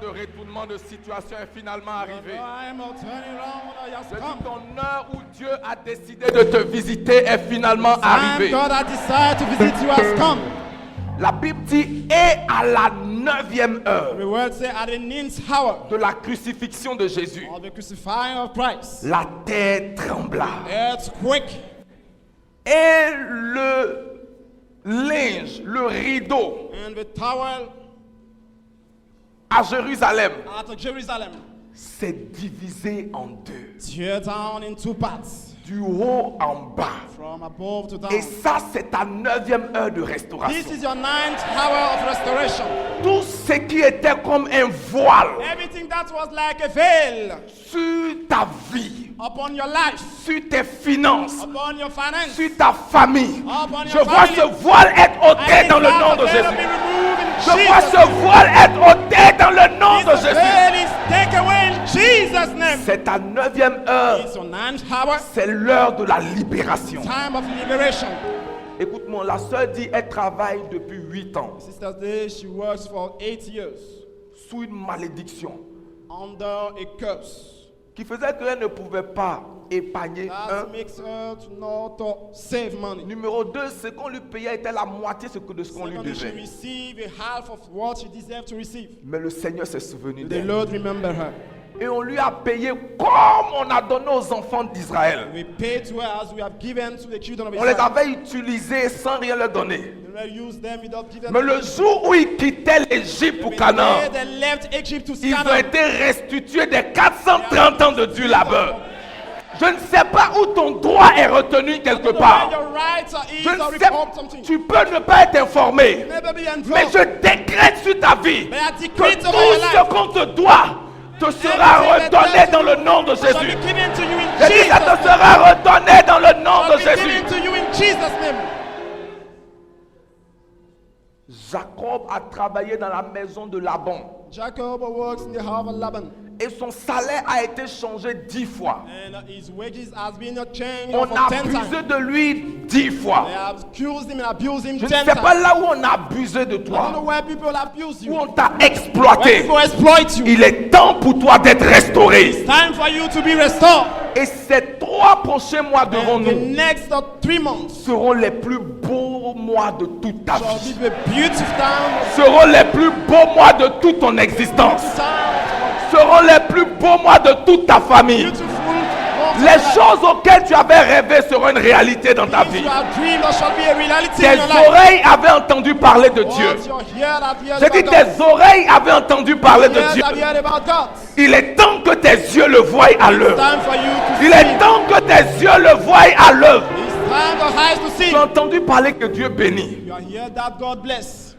de retournement de situation est finalement arrivé. time of turning around has Je dis, come. ton heure où Dieu a décidé de te visiter est finalement Time arrivée. God has decided to visit you has come. La Bible dit, et à la 9e heure The word says at the 9th hour de la crucifixion de Jésus, of the crucifying of Christ, la terre trembla. earthquake, Et le linge, le rideau and the towel à Jérusalem at Jerusalem s'est divisé en deux, tear down in two parts, du haut en bas. from above to down. Et ça, c'est ta 9e heure de restauration. This is your 9th hour of restoration. Tout ce qui était comme un voile Everything that was like a veil sur ta vie, upon your life, sur tes finances, upon your finance, sur ta famille, upon je your vois family. ce voile être ôté dans le nom de Jésus. Je vois Jesus. ce voile être ôté dans le nom de This Jésus. veil is taken away in Jesus' name. C'est ta 9e heure. It's your 9th hour, C'est l'heure de la libération. time of liberation. Écoute-moi, la sœur dit elle travaille depuis 8 ans Sister Day, she works for 8 years sous une malédiction under a curse. qui faisait qu'elle ne pouvait pas épargner. That makes her to not save money. Numéro 2, ce qu'on lui payait était la moitié de ce qu'on lui Secondly, she devait. received a half of what she deserved to receive. Mais le Seigneur s'est souvenu The d'elle. Lord remember her. Et on lui a payé comme on a donné aux enfants d'Israël. We pay to her as we have given to the children of On les Israel. avait utilisés sans rien leur donner. We use them without giving Mais them. le jour où ils quittaient l'Égypte pour The Canaan, day they left Egypt to ils ont Canaan, été restitués des 430 ans de dur labeur. Je ne sais pas où ton droit est retenu quelque part. your rights are Je is or ne sais report something. tu peux ne pas être informé. Never be Mais involved. je décrète sur ta vie May I que decree tout over your ce life qu'on te doit te sera redonné dans le nom de shall be Jésus. given to you in Je dis, Jesus' ça te name. sera redonné dans le nom Shall de be Jésus. given to you in Jesus' name. Jacob a travaillé dans la maison de Laban Jacob works in the house of Laban, et son salaire a été changé 10 fois. and his wages has been changed On for a 10 abusé times. de lui 10 fois. They have accused him and abused him Je ne 10 sais times. pas là où on a abusé de I don't know toi, where people abuse où you. on t'a Where exploité. people exploit you. Il est temps pour toi d'être restauré. Time for you to be restored. Et ces 3 prochains mois devant And the nous next 3 months seront les plus beaux mois de toute ta shall vie. be a beautiful time. Seront les plus beaux mois de toute ton existence. Seront les plus beaux mois de toute ta famille. Beautiful. Les choses auxquelles tu avais rêvé seront une réalité dans ta vie. You have dreamed or shall be a reality Tes in your life. oreilles avaient entendu parler de Dieu. What your ear have heard J'ai dit, about God. tes oreilles avaient entendu parler de Ears Dieu. have heard about God. Il est temps que tes yeux le voient à l'œuvre. Time for you to Il see. est temps que tes yeux le voient à l'œuvre. It's time for eyes to see. Tu as entendu parler que Dieu bénit. You are here that God bless.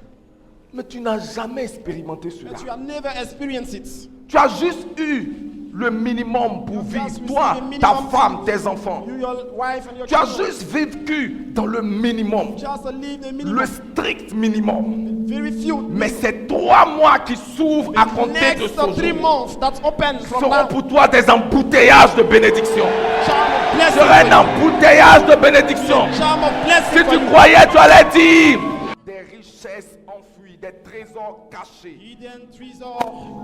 Mais tu n'as jamais expérimenté cela. But you have never experienced it. Tu as juste eu le minimum pour vivre. Toi, ta femme, tes enfants. You, your wife and your Tu as children. juste vécu dans le minimum. Just live the Le minimum. strict minimum. Very few. Mais ces 3 mois qui s'ouvrent à compter de Next ce 3 jour months that open from seront now pour toi des embouteillages de bénédiction. charm of blessing. Sera un for you. embouteillage de bénédiction. Charm of Si blessing for tu you. croyais, tu allais dire des richesses enfouies, des trésors cachés, Hidden treasure.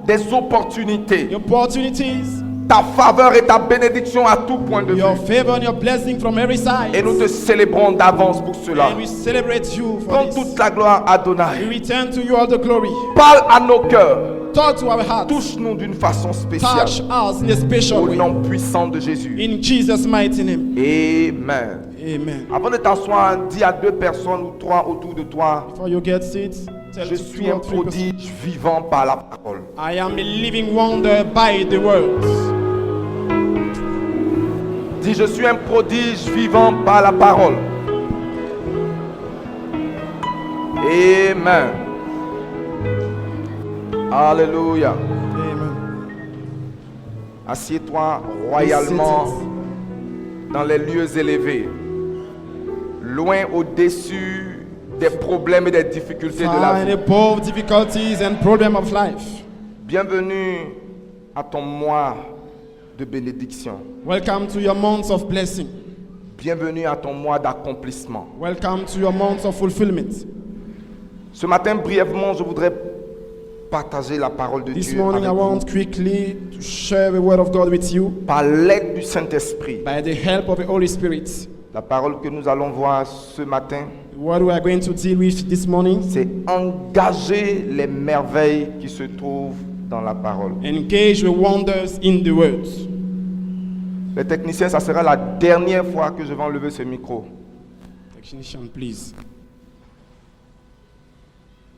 des opportunités, The opportunities. ta faveur et ta bénédiction à tout point de vue. Your favor and your blessing from every side. Et nous te célébrons d'avance pour cela. And we celebrate you for Prends this. toute la gloire, We Adonai. return to you all the glory. Parle à nos cœurs. Talk to our hearts. Touche-nous d'une façon spéciale. Touch us in a special Au way. nom puissant de Jésus. In Jesus' mighty name. Amen. Amen. Avant de t'asseoir, dis à 2 personnes ou 3 autour de toi, Before you get seated, tell je to suis 2 un or 3 persons. prodige vivant par la parole. I am a living wonder by the words. Dis, je suis un prodige vivant par la parole. Amen. Alléluia. Amen. Assieds-toi royalement dans les lieux élevés, loin au-dessus des problèmes et des difficultés de la Fine vie. above difficulties and problems of life. Bienvenue à ton mois de bénédiction. Welcome to your months of blessing. Bienvenue à ton mois d'accomplissement. Welcome to your months of fulfillment. Ce matin, brièvement, je voudrais partager la parole de This Dieu morning, I avec want vous quickly to share the word of God with you par l'aide du Saint-Esprit. by the help of the Holy Spirit. La parole que nous allons voir ce matin, What we are going to deal with this morning, c'est engager les merveilles qui se trouvent dans la parole. engage the wonders in the word. Les techniciens, ça sera la dernière fois que je vais enlever ce micro. Technician, please.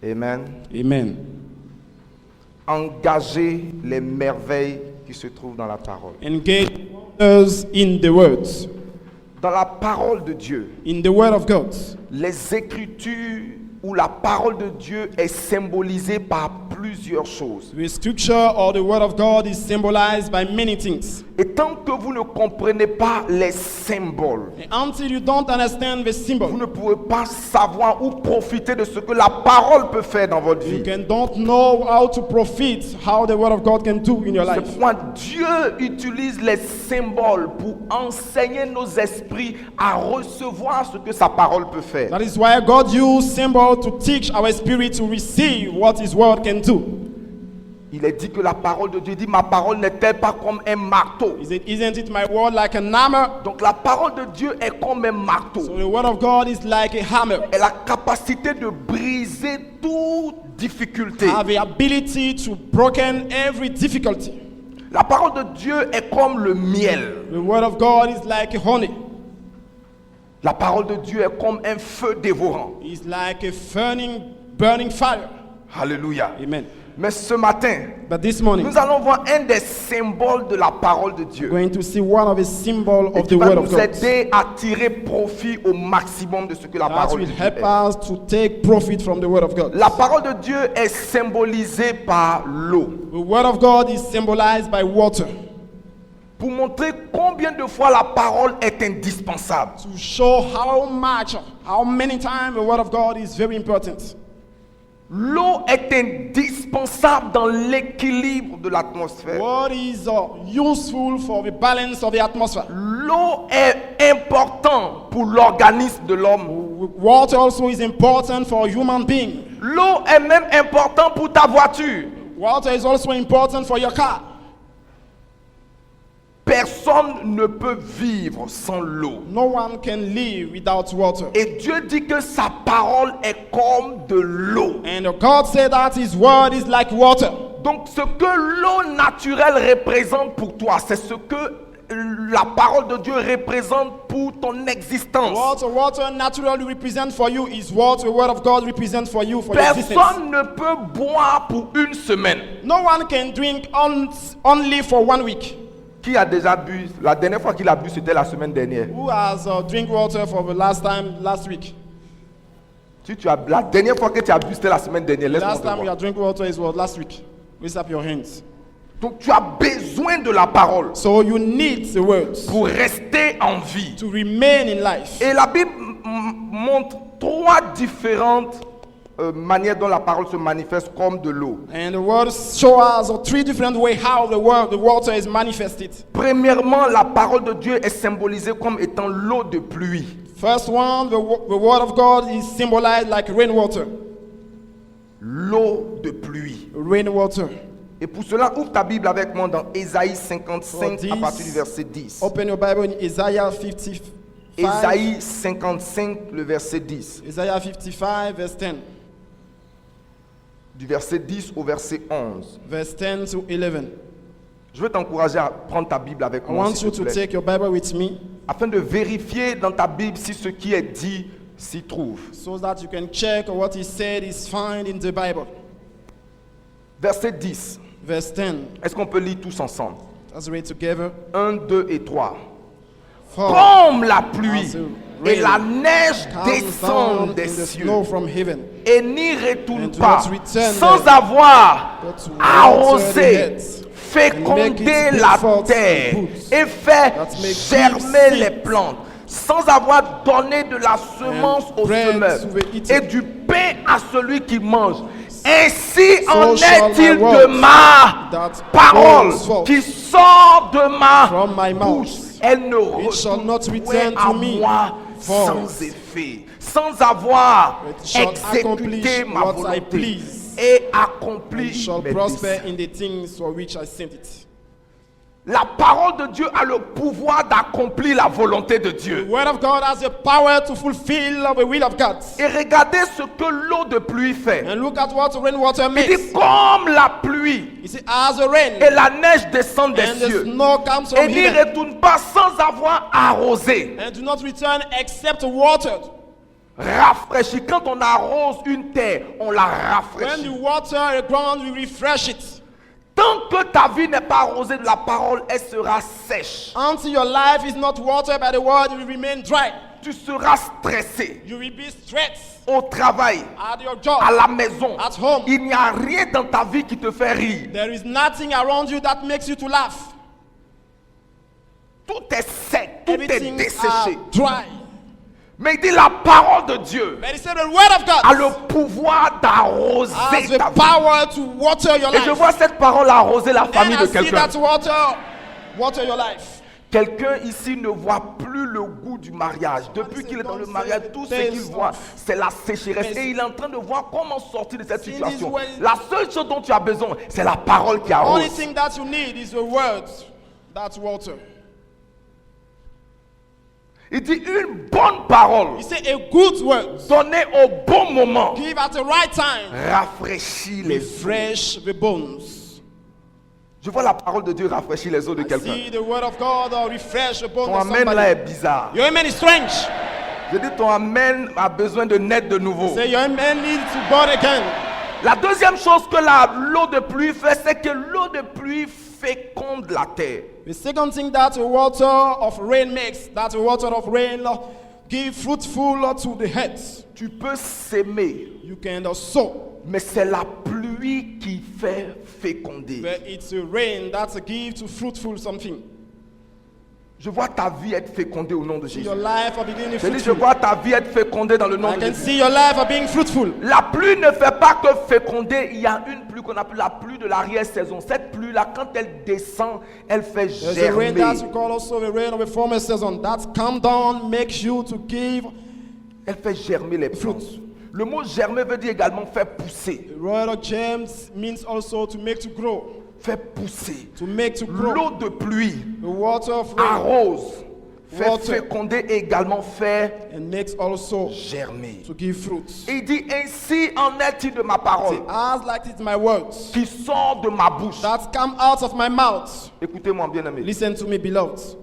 Amen. Amen. Engager les merveilles qui se trouvent dans la parole. Engage wonders in the words, Dans la parole de Dieu, in the word of God. les Écritures ou la parole de Dieu est symbolisée par plusieurs choses. The scripture or the word of God is symbolized by many things. Et tant que vous ne comprenez pas les symboles, And until you don't understand the vous symbol, ne pouvez pas savoir ou profiter de ce que la parole peut faire dans votre vie. don't know how to profit, how the word of God can do in your C'est life. pourquoi Dieu utilise les symboles pour enseigner nos esprits à recevoir ce que sa parole peut faire. That is why God used symbol to teach our spirit to receive what his word can do. Il est dit que la parole de Dieu dit, ma parole n'est-elle pas comme un marteau? Isn't it my word like an hammer? Donc la parole de Dieu est comme un marteau. So the word of God is like a hammer. Elle a la capacité de briser toute difficulté. Have the ability to broken every difficulty. La parole de Dieu est comme le miel. The word of God is like honey. La parole de Dieu est comme un feu dévorant. It's like a burning fire. Alléluia. Amen. Mais ce matin, But this morning, nous allons voir un des symboles de la parole de Dieu. we're going to see one of the symbol Et of qui the va word of nous God. aider à tirer profit au maximum de ce que la That parole de will Dieu help est. us to take profit from the word of God. La parole de Dieu est symbolisée par l'eau. The word of God is symbolized by water Pour montrer combien de fois la parole est indispensable. to show how many times the word of God is very important. L'eau est indispensable dans l'équilibre de l'atmosphère. What is useful for the balance of the atmosphere? L'eau est importante pour l'organisme de l'homme. Water also is important for human being. L'eau est même importante pour ta voiture. Water is also important for your car. Personne ne peut vivre sans l'eau. No one can live without water. Et Dieu dit que sa parole est comme de l'eau. And God said that his word is like water. Donc ce que l'eau naturelle représente pour toi, c'est ce que la parole de Dieu représente pour ton existence. Water naturally represent for you is what the word of God represents for you for your existence. Personne ne peut boire pour une semaine. No one can drink only for 1 week. Qui a déjà bu? La dernière fois qu'il a bu, c'était la semaine dernière. Who has drink water for the last week? Si tu as, la dernière fois que tu as bu, c'était la semaine dernière. Laisse-moi Last te time you voir. had drink water is what? Last week. Raise up your hands. Donc tu as besoin de la parole So you need the words pour rester en vie. to remain in life. Et la Bible montre 3 différentes manières dont la parole se manifeste comme de l'eau. And the words show us 3 different ways how the water is manifested. Premièrement, la parole de Dieu est symbolisée comme étant l'eau de pluie. First one, the word of God is symbolized like rainwater. L'eau de pluie. Rainwater. Et pour cela, ouvre ta Bible avec moi dans Ésaïe 55 For à this, partir du verset 10. Open your Bible in Isaiah 55. Ésaïe 55, le verset 10. Isaiah 55, verse 10. Du verset 10 au verset 11. Verse 10 to 11. Je veux t'encourager à prendre ta Bible avec I moi, want s'il you te to plaît, take your Bible with me afin de vérifier dans ta Bible si ce qui est dit s'y trouve. so that you can check what he said is found in the Bible. Verset 10. Verse 10. Est-ce qu'on peut lire tous ensemble? Let's read together. 1, 2 et 3. For Comme la pluie as et la rain neige comes descendent down in des the cieux snow from heaven, et n'y retourne and do pas not return sans there, avoir but to water the arrosé, heads, fécondé and make it la bring forth terre and boots, et fait that may give germer seed, les plantes, sans avoir donné de la semence and au bread semeur to the eater. et du pain à celui qui mange. Ainsi en shall est-il my word de ma that parole goes forth qui sort de ma from my mouth. bouche. Elle ne It shall retourne not return point à to me moi void, sans effet, sans avoir but shall exécuté accomplish ma what I volonté. please. et accomplit It shall mes prosper desseins. in the things for which I sent it. La parole de Dieu a le pouvoir d'accomplir la volonté de The Dieu. word of God has the power to fulfill the will of God. Et regardez ce que l'eau de pluie fait. And look at what rainwater Il makes. dit comme la pluie You see, as the rain et la neige descendent des and the cieux snow comes et from n'y heaven retourne pas sans avoir arrosé, and do not return except watered. rafraîchi. Quand on arrose une terre, on la When rafraîchit. you water the ground, you refresh it. Tant que ta vie n'est pas arrosée de la parole, elle sera sèche. Until your life is not watered by the word, you will remain dry. Tu seras stressé You will be stressed au travail, at your job, à la maison. at home. Il n'y a rien dans ta vie qui te fait rire. There is nothing around you that makes you to laugh. Tout est sec, tout est Everything desséché. is dry. Mais il dit la parole de Dieu But he said the word of a God le pouvoir d'arroser has the ta vie. power to water your Et je life. vois cette parole arroser la And famille de I see quelqu'un. that water your life. Quelqu'un ici ne voit plus le goût du mariage. Depuis qu'il est dans le mariage, tout ce qu'il voit, c'est la sécheresse. Et il est en train de voir comment sortir de cette situation. La seule chose dont tu as besoin, c'est la parole qui The only arrose. thing that you need is the word that water. Il dit une bonne parole He said a good word donnée au bon moment give at the right time rafraîchit les os. refresh the bones. Je vois la parole de Dieu rafraîchir les os de quelqu'un. See the word of God refresh the bones Ton of amen là somebody. est bizarre. Your amen is strange. Je dis ton amen a besoin de naître de nouveau. Say your amen needs to born again. La deuxième chose que l'eau de pluie fait, c'est que l'eau de pluie féconde la terre. The second thing that the water of rain makes, that the water of rain give fruitful to the head. Tu peux s'aimer, You can sow, mais c'est la pluie qui fait féconder. but it's the rain that give to fruitful something. Je vois ta vie être fécondée au nom de See Jésus. your life are beginning Je dis, je fruitful. vois ta vie être fécondée dans le nom I de can Jésus. see your life are being fruitful. La pluie ne fait pas que féconder. Il y a une pluie qu'on appelle la pluie de l'arrière-saison. Cette pluie-là, quand elle descend, elle fait There's a rain that germer. we call also the rain of the former season. That come down makes you to give. Elle fait germer les plantes. Fruits. Le mot germer veut dire également faire pousser. The word of James means also to make to grow. Faire pousser. To make to grow. L'eau de pluie The water of rain arrose, fait Water. féconder et également faire and makes also germer. to give fruits. Il dit ainsi en est-il de ma parole As like it's my words qui sort de ma bouche. that come out of my mouth. Écoutez-moi bien aimé. Listen to me, beloved.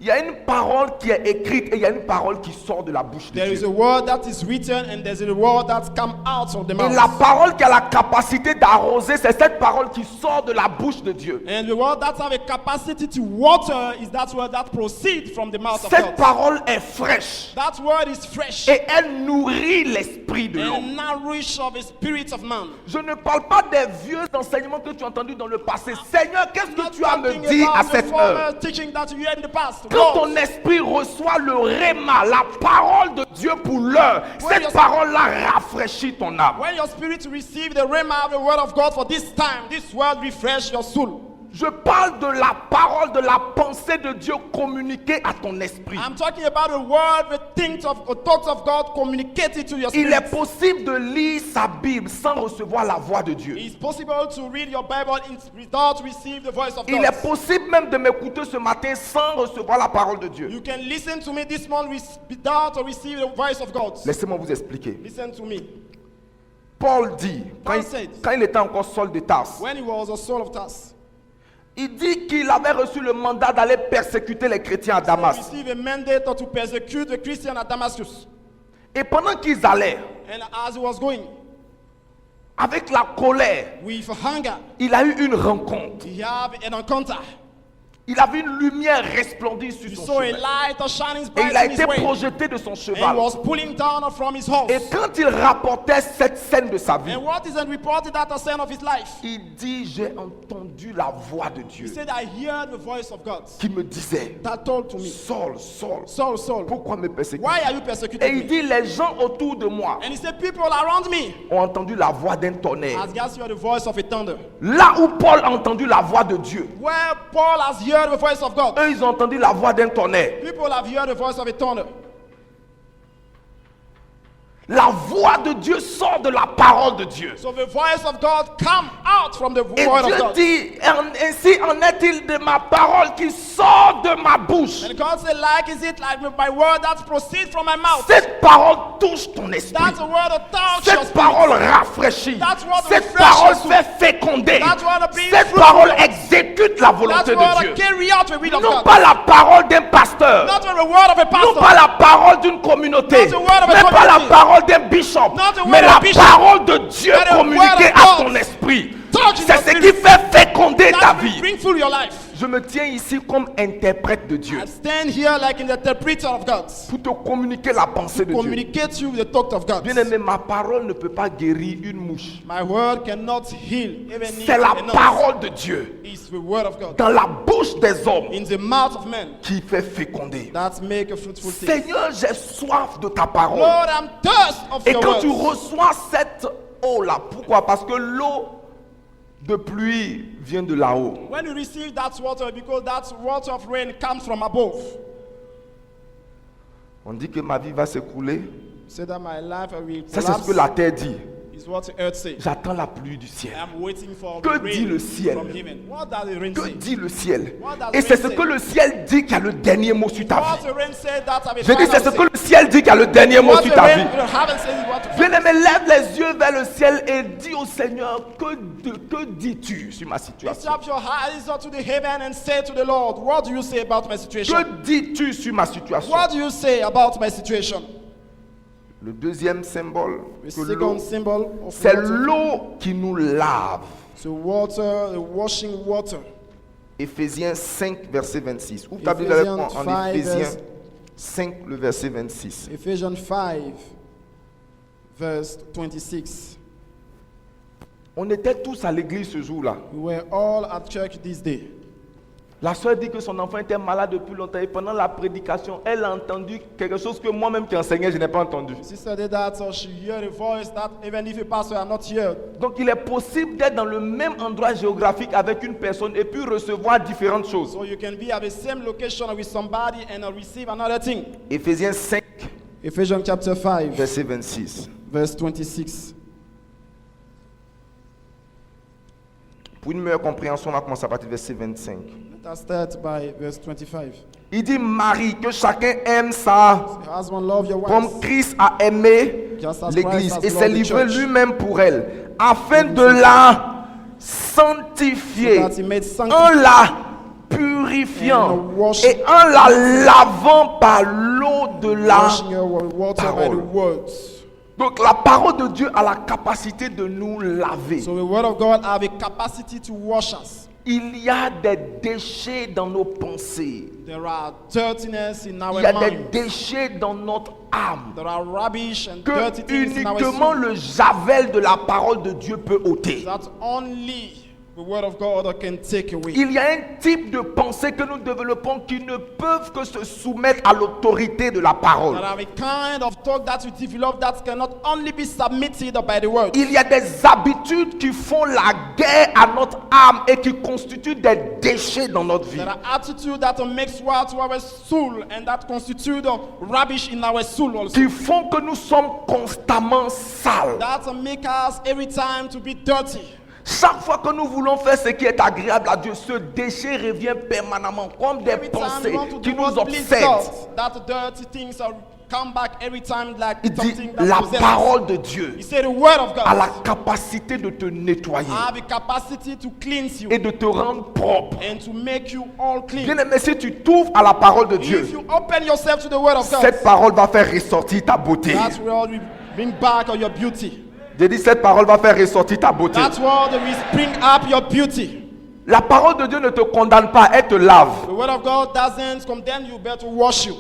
Il y a une parole qui est écrite et il y a une parole qui sort de la bouche de There is Dieu. a word that is written and there's a word that come out of the Et mouth. la parole qui a la capacité d'arroser, c'est cette parole qui sort de la bouche de Dieu. And the word that have a capacity to water is that word that proceeds from the mouth of Cette God. parole est fraîche That word is fresh et elle nourrit l'esprit de and l'homme. nourish of the spirit of man. Je ne parle pas des vieux enseignements que tu as entendus dans le passé. Seigneur, qu'est-ce Not que tu as me talking dit à about the cette heure? former teaching that you heard in the past. Quand ton Lord, esprit reçoit le réma, la parole de Dieu pour l'heure, When cette your- parole-là rafraîchit ton âme. when your spirit receive the rhema of the word of God for this time, this word refresh your soul. Je parle de la parole, de la pensée de Dieu communiquée à ton esprit. I'm talking about the word, the things of, the thoughts of God communicated to your Il spirit. est possible de lire sa Bible sans recevoir la voix de Dieu. It's possible to read your Bible without receive the voice of Il God. est possible même de m'écouter ce matin sans recevoir la parole de Dieu. You can listen to me this morning without receive the voice of God. Laissez-moi vous expliquer. Listen to me. Paul dit, quand il était encore Saul de Tarse, When he was a Saul of Tarsus, il dit qu'il avait reçu le mandat d'aller persécuter les chrétiens à he Damas. received a mandate to persecute the Christian at Damascus. Et pendant qu'ils allaient, And as he was going avec la colère, with hunger, il a eu une rencontre. he had an encounter. Il avait une lumière resplendir sur He son saw a cheval. light shining Et bright il a in his été way. projeté de son And cheval. was pulling down from his horse. Et quand il rapportait cette scène de sa vie, And what is reported at the sign of his life? il dit, j'ai entendu la voix de He Dieu said, I heard the voice of God qui me disait, that told to me, Saul, Saul, Saul, Saul, pourquoi me persécuter? why are you Et persecuting il me? dit, les gens autour de moi And he said, people around me, ont entendu la voix d'un tonnerre. as God heard the voice of a thunder. Là où Paul a entendu la voix de Dieu, Where Paul has heard the voice of God, eux, ils ont entendu la voix d'un tonnerre. people have heard the voice of a thunder. La voix de Dieu sort de la parole de Dieu. So the voice of God come out from the Et word of Dieu God. dit, ainsi en est-il de ma parole qui sort de ma bouche. And God said, like is it like my word that proceeds from my mouth? Cette parole touche ton esprit. That's a word that touches your Cette spirit. parole rafraîchit. That's what Cette refreshes parole you. fait féconder. That's what brings Cette fruit. parole exécute la That's volonté what de Dieu. carry out the will of Non God. pas la parole d'un pasteur. Not the word of a Non pastor. pas la parole d'une communauté. Not the word of a Mais pas la community. parole d'un bishop. Not the word Mais of la a bishop. parole de Dieu But the communiquée word of à God. ton esprit. Touching C'est your ce qui spirit. fait féconder ta That will vie. bring full your life. Je me tiens ici comme interprète de Dieu I stand here like an interpreter of God. pour te communiquer la pensée de Dieu. Communicate you the thought of God. Bien aimé, ma parole ne peut pas guérir une mouche. My word cannot heal even if C'est la enough. parole de Dieu It's the word of God dans la bouche des hommes in the mouth of men qui fait féconder. that make a fruitful thing. Seigneur, j'ai soif de ta parole. Lord, I'm thirst of Et your quand tu words. reçois cette eau-là, pourquoi? Parce que l'eau de pluie vient de là-haut. When you receive that water, because that water of rain comes from above. On dit que ma vie va s'écrouler. Say that my life will Ça, c'est ce que collapse. la terre dit. Is what the earth says. J'attends la pluie du ciel. I'm waiting for Que the dit rain le ciel? from heaven. What does the rain Que say? dit le ciel? What does Et the c'est rain ce say? que le ciel dit qui a le dernier mot sur ta What vie. the rain said that I will Je dis, find c'est ce out que say. le ciel dit qui a le dernier mot What sur the ta rain vie. will have and say is what to find. Bien-aimé, lève les yeux vers le ciel et dis au Seigneur, que dis-tu sur ma Lift situation? up your eyes up to the heaven and say to the Lord, what do you say about my situation? Que dis-tu sur ma situation? What do you say about my situation? Le deuxième symbole, The que second l'eau, symbol of c'est water. l'eau qui nous lave. So water, the washing water. Éphésiens 5, verset 26. Ouvre ta Bible Ephesians en 5, Éphésiens verse- 5, le verset 26. Ephesians 5, verse 26. On était tous à l'église ce jour-là. We were all at church this day. La soeur dit que son enfant était malade depuis longtemps et pendant la prédication, elle a entendu quelque chose que moi-même qui enseignais, je n'ai pas entendu. Sister did that, so she heard a voice that even if a pastor are not here. Donc il est possible d'être dans le même endroit géographique avec une personne et puis recevoir différentes choses. So you can be at the same location with somebody and receive another thing. Éphésiens 5, Ephesians chapter 5, verset 26. verse 26. Pour une meilleure compréhension, on va commencer à partir du verset 25. Let us start by verse 25. Il dit, Marie, que chacun aime sa... Your husband, love your Comme wife. Christ a aimé Just as l'Église Christ has et s'est loved the livré church. lui-même pour elle, afin de la sanctifier, So that he made en sanctified la purifiant and wash- et en la lavant par l'eau de la... washing your water by the parole. words. Donc la parole de Dieu a la capacité de nous laver. So the word of God have a capacity to wash us. Il y a des déchets dans nos pensées. There are dirtiness in our Il y a des mind. déchets dans notre âme. There are rubbish and Que dirty things in our uniquement soul. le javel de la parole de Dieu peut ôter. That only the word of God can take away. Il y a un type de pensée que nous développons qui ne peuvent que se soumettre à l'autorité de la parole. There are a kind of talk that we develop that cannot only be submitted by the word. Il y a des habitudes qui font la guerre à notre âme et qui constituent des déchets dans notre vie. There are attitudes that makes war to our soul and that constitute rubbish in our soul also. Qui font que nous sommes constamment sales. That make us every time to be dirty. Chaque fois que nous voulons faire ce qui est agréable à Dieu, ce déchet revient permanemment comme des Every time we pensées want to qui do nous what please obsèdent. God, that dirty things are come back every time like Il dit, something that la possesses us. parole de Dieu He said the word of a la God capacité de te nettoyer have a capacity to cleanse you et de te rendre propre. and to make you all clean. Bien aimé, si tu t'ouvres à la parole de Dieu, If you open yourself to the word of God, cette parole va faire ressortir ta beauté. that's where we bring back your beauty. J'ai dit, cette parole va faire ressortir ta beauté. That's where we bring up your beauty. La parole de Dieu ne te condamne pas, elle te lave. The word of God doesn't condemn you, but to wash you.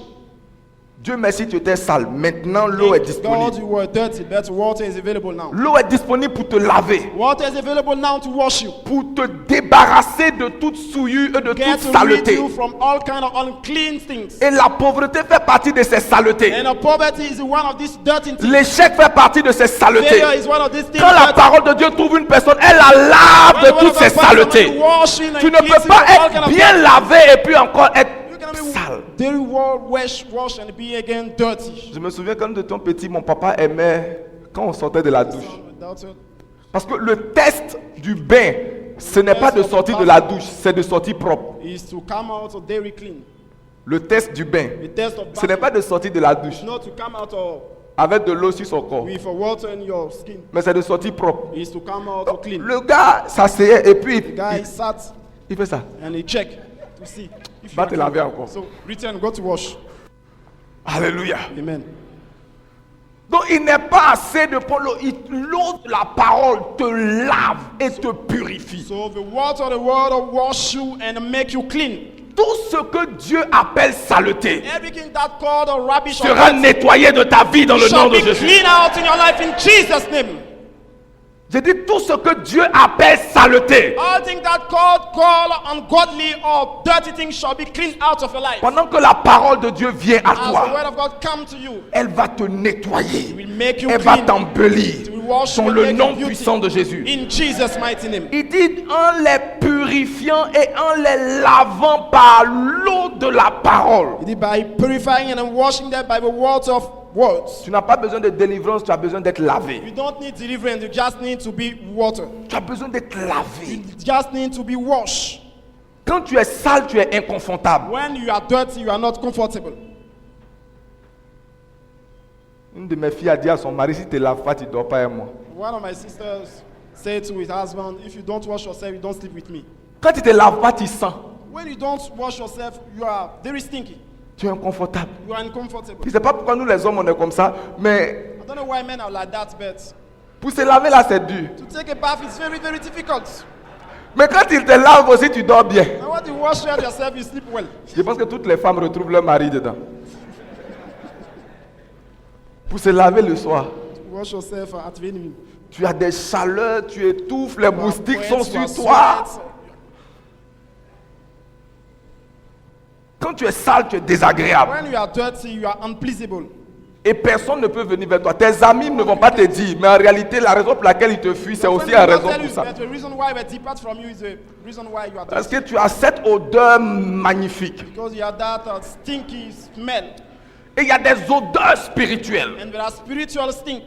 Dieu merci, tu étais sale. Maintenant, l'eau est God, disponible. you were dirty, but water is available now. L'eau est disponible pour te laver, Water is available now to wash you. pour te débarrasser de toute souillure et de Get toute to rid saleté. you from all kind of unclean things. Et la pauvreté fait partie de ces saletés. And poverty is one of these dirty things. L'échec fait partie de ces saletés. Failure is one of these things. Quand la that- parole de Dieu trouve une personne, elle la lave when de the word toutes of ces God finds somebody saletés. washing and Tu ne peux cleansing pas of all kind être of bien things. lavé et puis encore être You cannot be sale. Dirty world, wash and be again dirty. Je me souviens quand nous étions petits, mon papa aimait quand on sortait de la douche. Parce que le test du bain, ce n'est pas de sortir de la douche, c'est de sortir propre. Is to come out very clean. Le test du bain, The test of ce n'est pas de sortir de la douche not to come out of avec de l'eau sur son corps, with water in your skin. mais c'est de sortir propre. Is to come out clean. Le gars s'asseyait et puis The guy sat il fait ça. and he check to see if Va you te are laver clean. encore. So return, go to wash. Alléluia. Amen. Donc il n'est pas assez de prendre l'eau. L'eau de la parole te lave et te purifie. So the water of the word will wash you and make you clean. Tout ce que Dieu appelle saleté Everything that called a rubbish or sera dirty nettoyé de ta vie dans le nom shall de be Jésus. clean out in your life in Jesus' name. J'ai dit tout ce que Dieu appelle saleté. All things that call ungodly or dirty things shall be cleaned out of your life. Pendant que la parole de Dieu vient à As the toi, word of God come to you, elle va te it nettoyer. will make you Elle va clean. t'embellir. It will wash Dans you and le make nom you beauty. puissant de Jésus. In Jesus' mighty name. Il dit en les purifiant et en les lavant par l'eau de la parole. It is by purifying and washing them by the water of words. Tu n'as pas besoin de délivrance, tu as besoin d'être lavé. You don't need deliverance, you just need to be water. Tu as besoin d'être lavé. You just need to be washed. Quand tu es sale, tu es inconfortable. When you are dirty, you are not comfortable. Une de mes filles a dit à son mari, si tu ne laves pas, tu ne dors pas avec moi. One of my sisters said to his husband, if you don't wash yourself, you don't sleep with me. Quand tu ne te laves pas, tu sens. When you don't wash yourself, you are very stinky. Tu es inconfortable. You are uncomfortable. Je ne sais pas pourquoi nous les hommes on est comme ça, mais I don't know why men are like that, but pour se laver là c'est dur. to take a bath is very, very difficult. Mais quand il te lave aussi, tu dors bien. And when you wash yourself, you sleep well. Je pense que toutes les femmes retrouvent leur mari dedans. Pour se laver le soir, Wash yourself at evening. tu as des chaleurs, tu étouffes, les moustiques sont You are sur toi. sweat. Quand tu es sale, tu es désagréable. When you are dirty, you are unpleasable. Et personne ne peut venir vers toi. Tes amis ne vont pas te dire, mais en réalité, la raison pour laquelle ils te fuient, c'est aussi la raison pour ça. But the reason why they depart from you is the reason why you are Parce dirty. que tu as cette odeur magnifique. Because you have that stinky smell. Et il y a des odeurs spirituelles And there are spiritual stink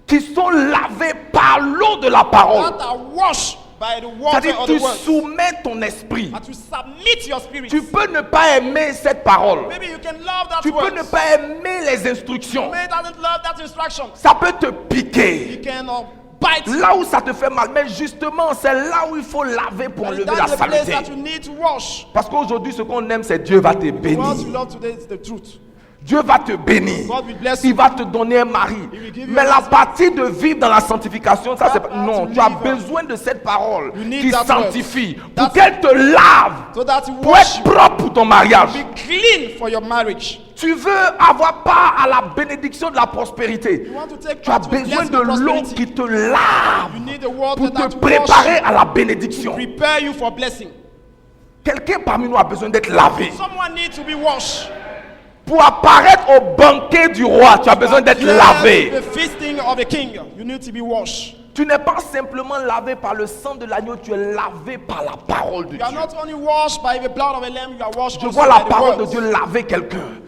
qui sont lavées par l'eau de la parole. that are washed by the water C'est-à-dire of tu the word. soumets ton esprit. And to submit your spirit. Tu peux ne pas aimer cette parole. Maybe you can love that Tu peux word. ne pas aimer les instructions. Maybe doesn't love that instruction. Ça peut te You piquer. can bite. Là où ça te fait mal. Mais justement, c'est là où il faut laver pour But enlever that's la the place saleté. that you need to wash. Parce qu'aujourd'hui, ce qu'on aime, c'est Dieu va te The word bénir. you love today is the truth. Dieu va te bénir. God will bless Il you. va te donner un mari. He will give you Mais a la husband. partie de vivre dans la sanctification, ça c'est That pas... part Non, to tu as live, besoin de cette parole you need qui that sanctifie. word. Pour That's- qu'elle te lave. So that you Pour wash être you. propre pour ton mariage. Be clean for your marriage. Tu veux avoir part à la bénédiction de la prospérité. You want to take Tu as part to besoin bless de the l'eau prosperity. qui te lave You need the water pour that te will préparer wash à la you, bénédiction. prepare you for blessing. Quelqu'un parmi nous a besoin d'être lavé. Someone needs to be washed. Pour apparaître au banquet du roi, tu as besoin d'être Yes, lavé. the feasting of the king, you need to be washed. Tu n'es pas simplement lavé par le sang de l'agneau, tu es lavé par la parole de You are Dieu. not only washed by the blood of a lamb, you are washed Je also vois la by the parole de word. Dieu laver quelqu'un.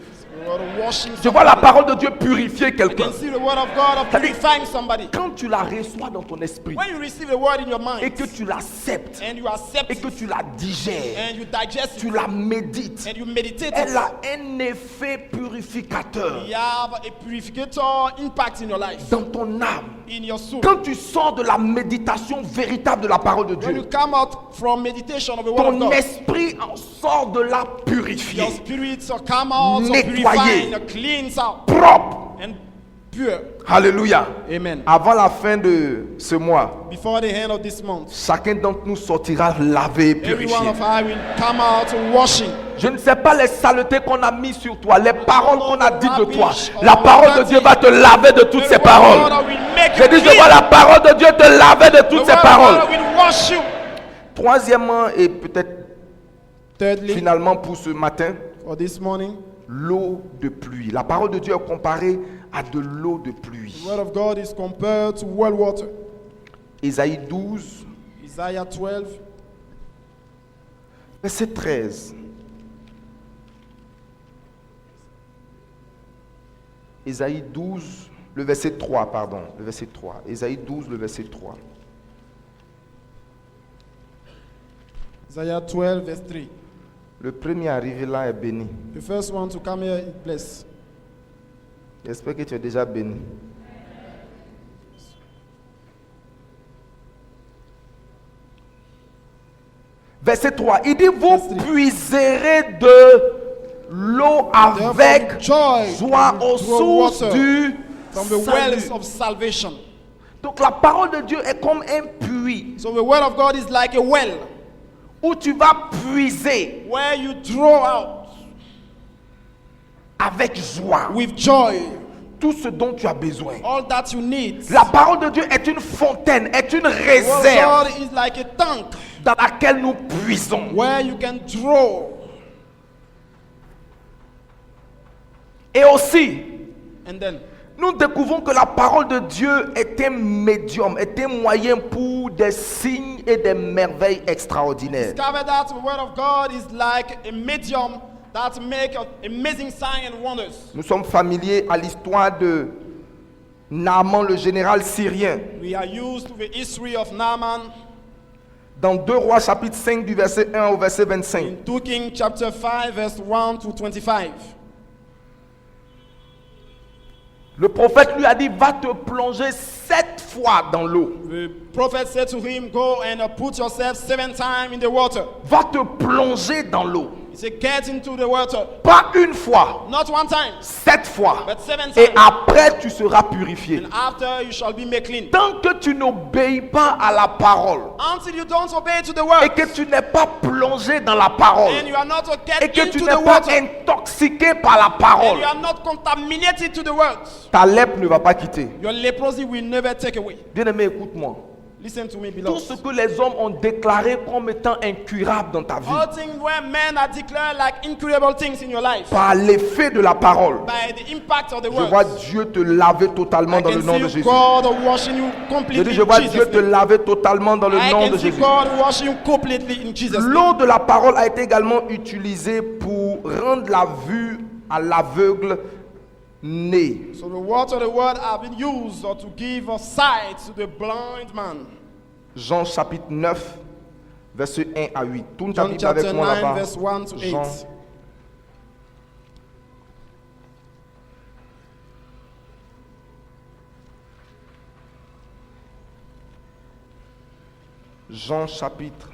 You are washing Je vois la somebody. parole de Dieu purifier You quelqu'un. can see the word of God of C'est-à-dire- purifying somebody. Quand tu la reçois dans ton esprit When you receive the word in your et mind que tu l'acceptes and you accept et que it tu la digères, and you digest tu it la médites, and you meditate elle it, a un effet purificateur you have a purificator impact in your life, dans ton âme. in your soul. Quand tu sors de la méditation véritable de la parole de When you Dieu, come out from meditation of the word of ton God, esprit en sort de là purifié, your spirits will come out so Nettoyé. purified, cleansed out, propre. and pure. Alléluia. Amen. Avant la fin de ce mois, Before the end of this month, chacun d'entre nous sortira lavé et every purifié. one of us will come out washing. Je ne sais pas les saletés qu'on a mis sur toi, les paroles qu'on a dites de toi. La parole de Dieu va te laver de toutes ces paroles. J'ai dit, je vois la parole de Dieu te laver de toutes ces paroles. will wash you. Troisièmement, et peut-être Thirdly, finalement pour ce matin, for this morning, l'eau de pluie. La parole de Dieu est comparée à de l'eau de pluie. the word of God is compared to well water. Ésaïe 12, Isaiah 12, verset 13. Ésaïe 12, le verset 3, pardon. Le verset 3. Ésaïe 12, le verset 3. Isaiah 12, verse 3. Le premier arrivé là est béni. The first one to come here is blessed. J'espère que tu es déjà béni. Verset 3, il dit, vous puiserez de l'eau avec joie aux sources du from the wells salut. of salvation. Donc la parole de Dieu est comme un puits So the word of God is like a well où tu vas puiser where you draw out avec joie with joy tout ce dont tu as besoin. all that you need. La parole de Dieu est une fontaine, est une The word of réserve God is like a tank dans laquelle nous puisons. where you can draw. Et aussi, And then nous découvrons que la parole de Dieu est un médium, est un moyen pour des signes et des merveilles extraordinaires. discover that the word of God is like a medium that make amazing signs and wonders. Nous sommes familiers à l'histoire de Naaman, le général syrien. We are used to the history of Naaman Dans 2 Rois chapitre 5 du verset 1 au verset 25. in 2 Kings chapter 5 verse 1 to 25. Le prophète lui a dit, va te plonger 7 fois dans l'eau. The prophet said to him, go and put yourself 7 times in the water. Va te plonger dans l'eau. He said, get into the water. Pas une fois, Not 1 time, 7 fois. but 7 Et times. après tu seras purifié. And after you shall be made clean. Tant que tu n'obéis pas à la parole Until you don't obey to the et word. que tu n'es pas plongé dans la parole And you are not et get que tu into n'es the pas water. intoxiqué par la And parole, you are not contaminated to the word. ta lèpre ne va pas quitter. Your leprosy will never take away. Bien-aimé, écoute-moi. Listen to me, Tout ce beloved. que les hommes ont déclaré comme étant incurable dans ta vie, All things where men are declared like incurable things in your life par l'effet de la parole, by the impact of the je vois word. Dieu te laver totalement I dans le can nom de see Jésus. God washing you Je completely dis, je in vois Jesus' Dieu te name. laver totalement dans le I nom can de see Jésus. God washing you completely in Jesus' name. L'eau de la parole a été également utilisée pour rendre la vue à l'aveugle né. So the word of the word have been used to give a sight to the blind man. Jean chapitre 9, verset 1 à 8. Tourne ta John Bible avec chapter moi 9 là-bas. verse 1 to 8. Jean. Jean chapitre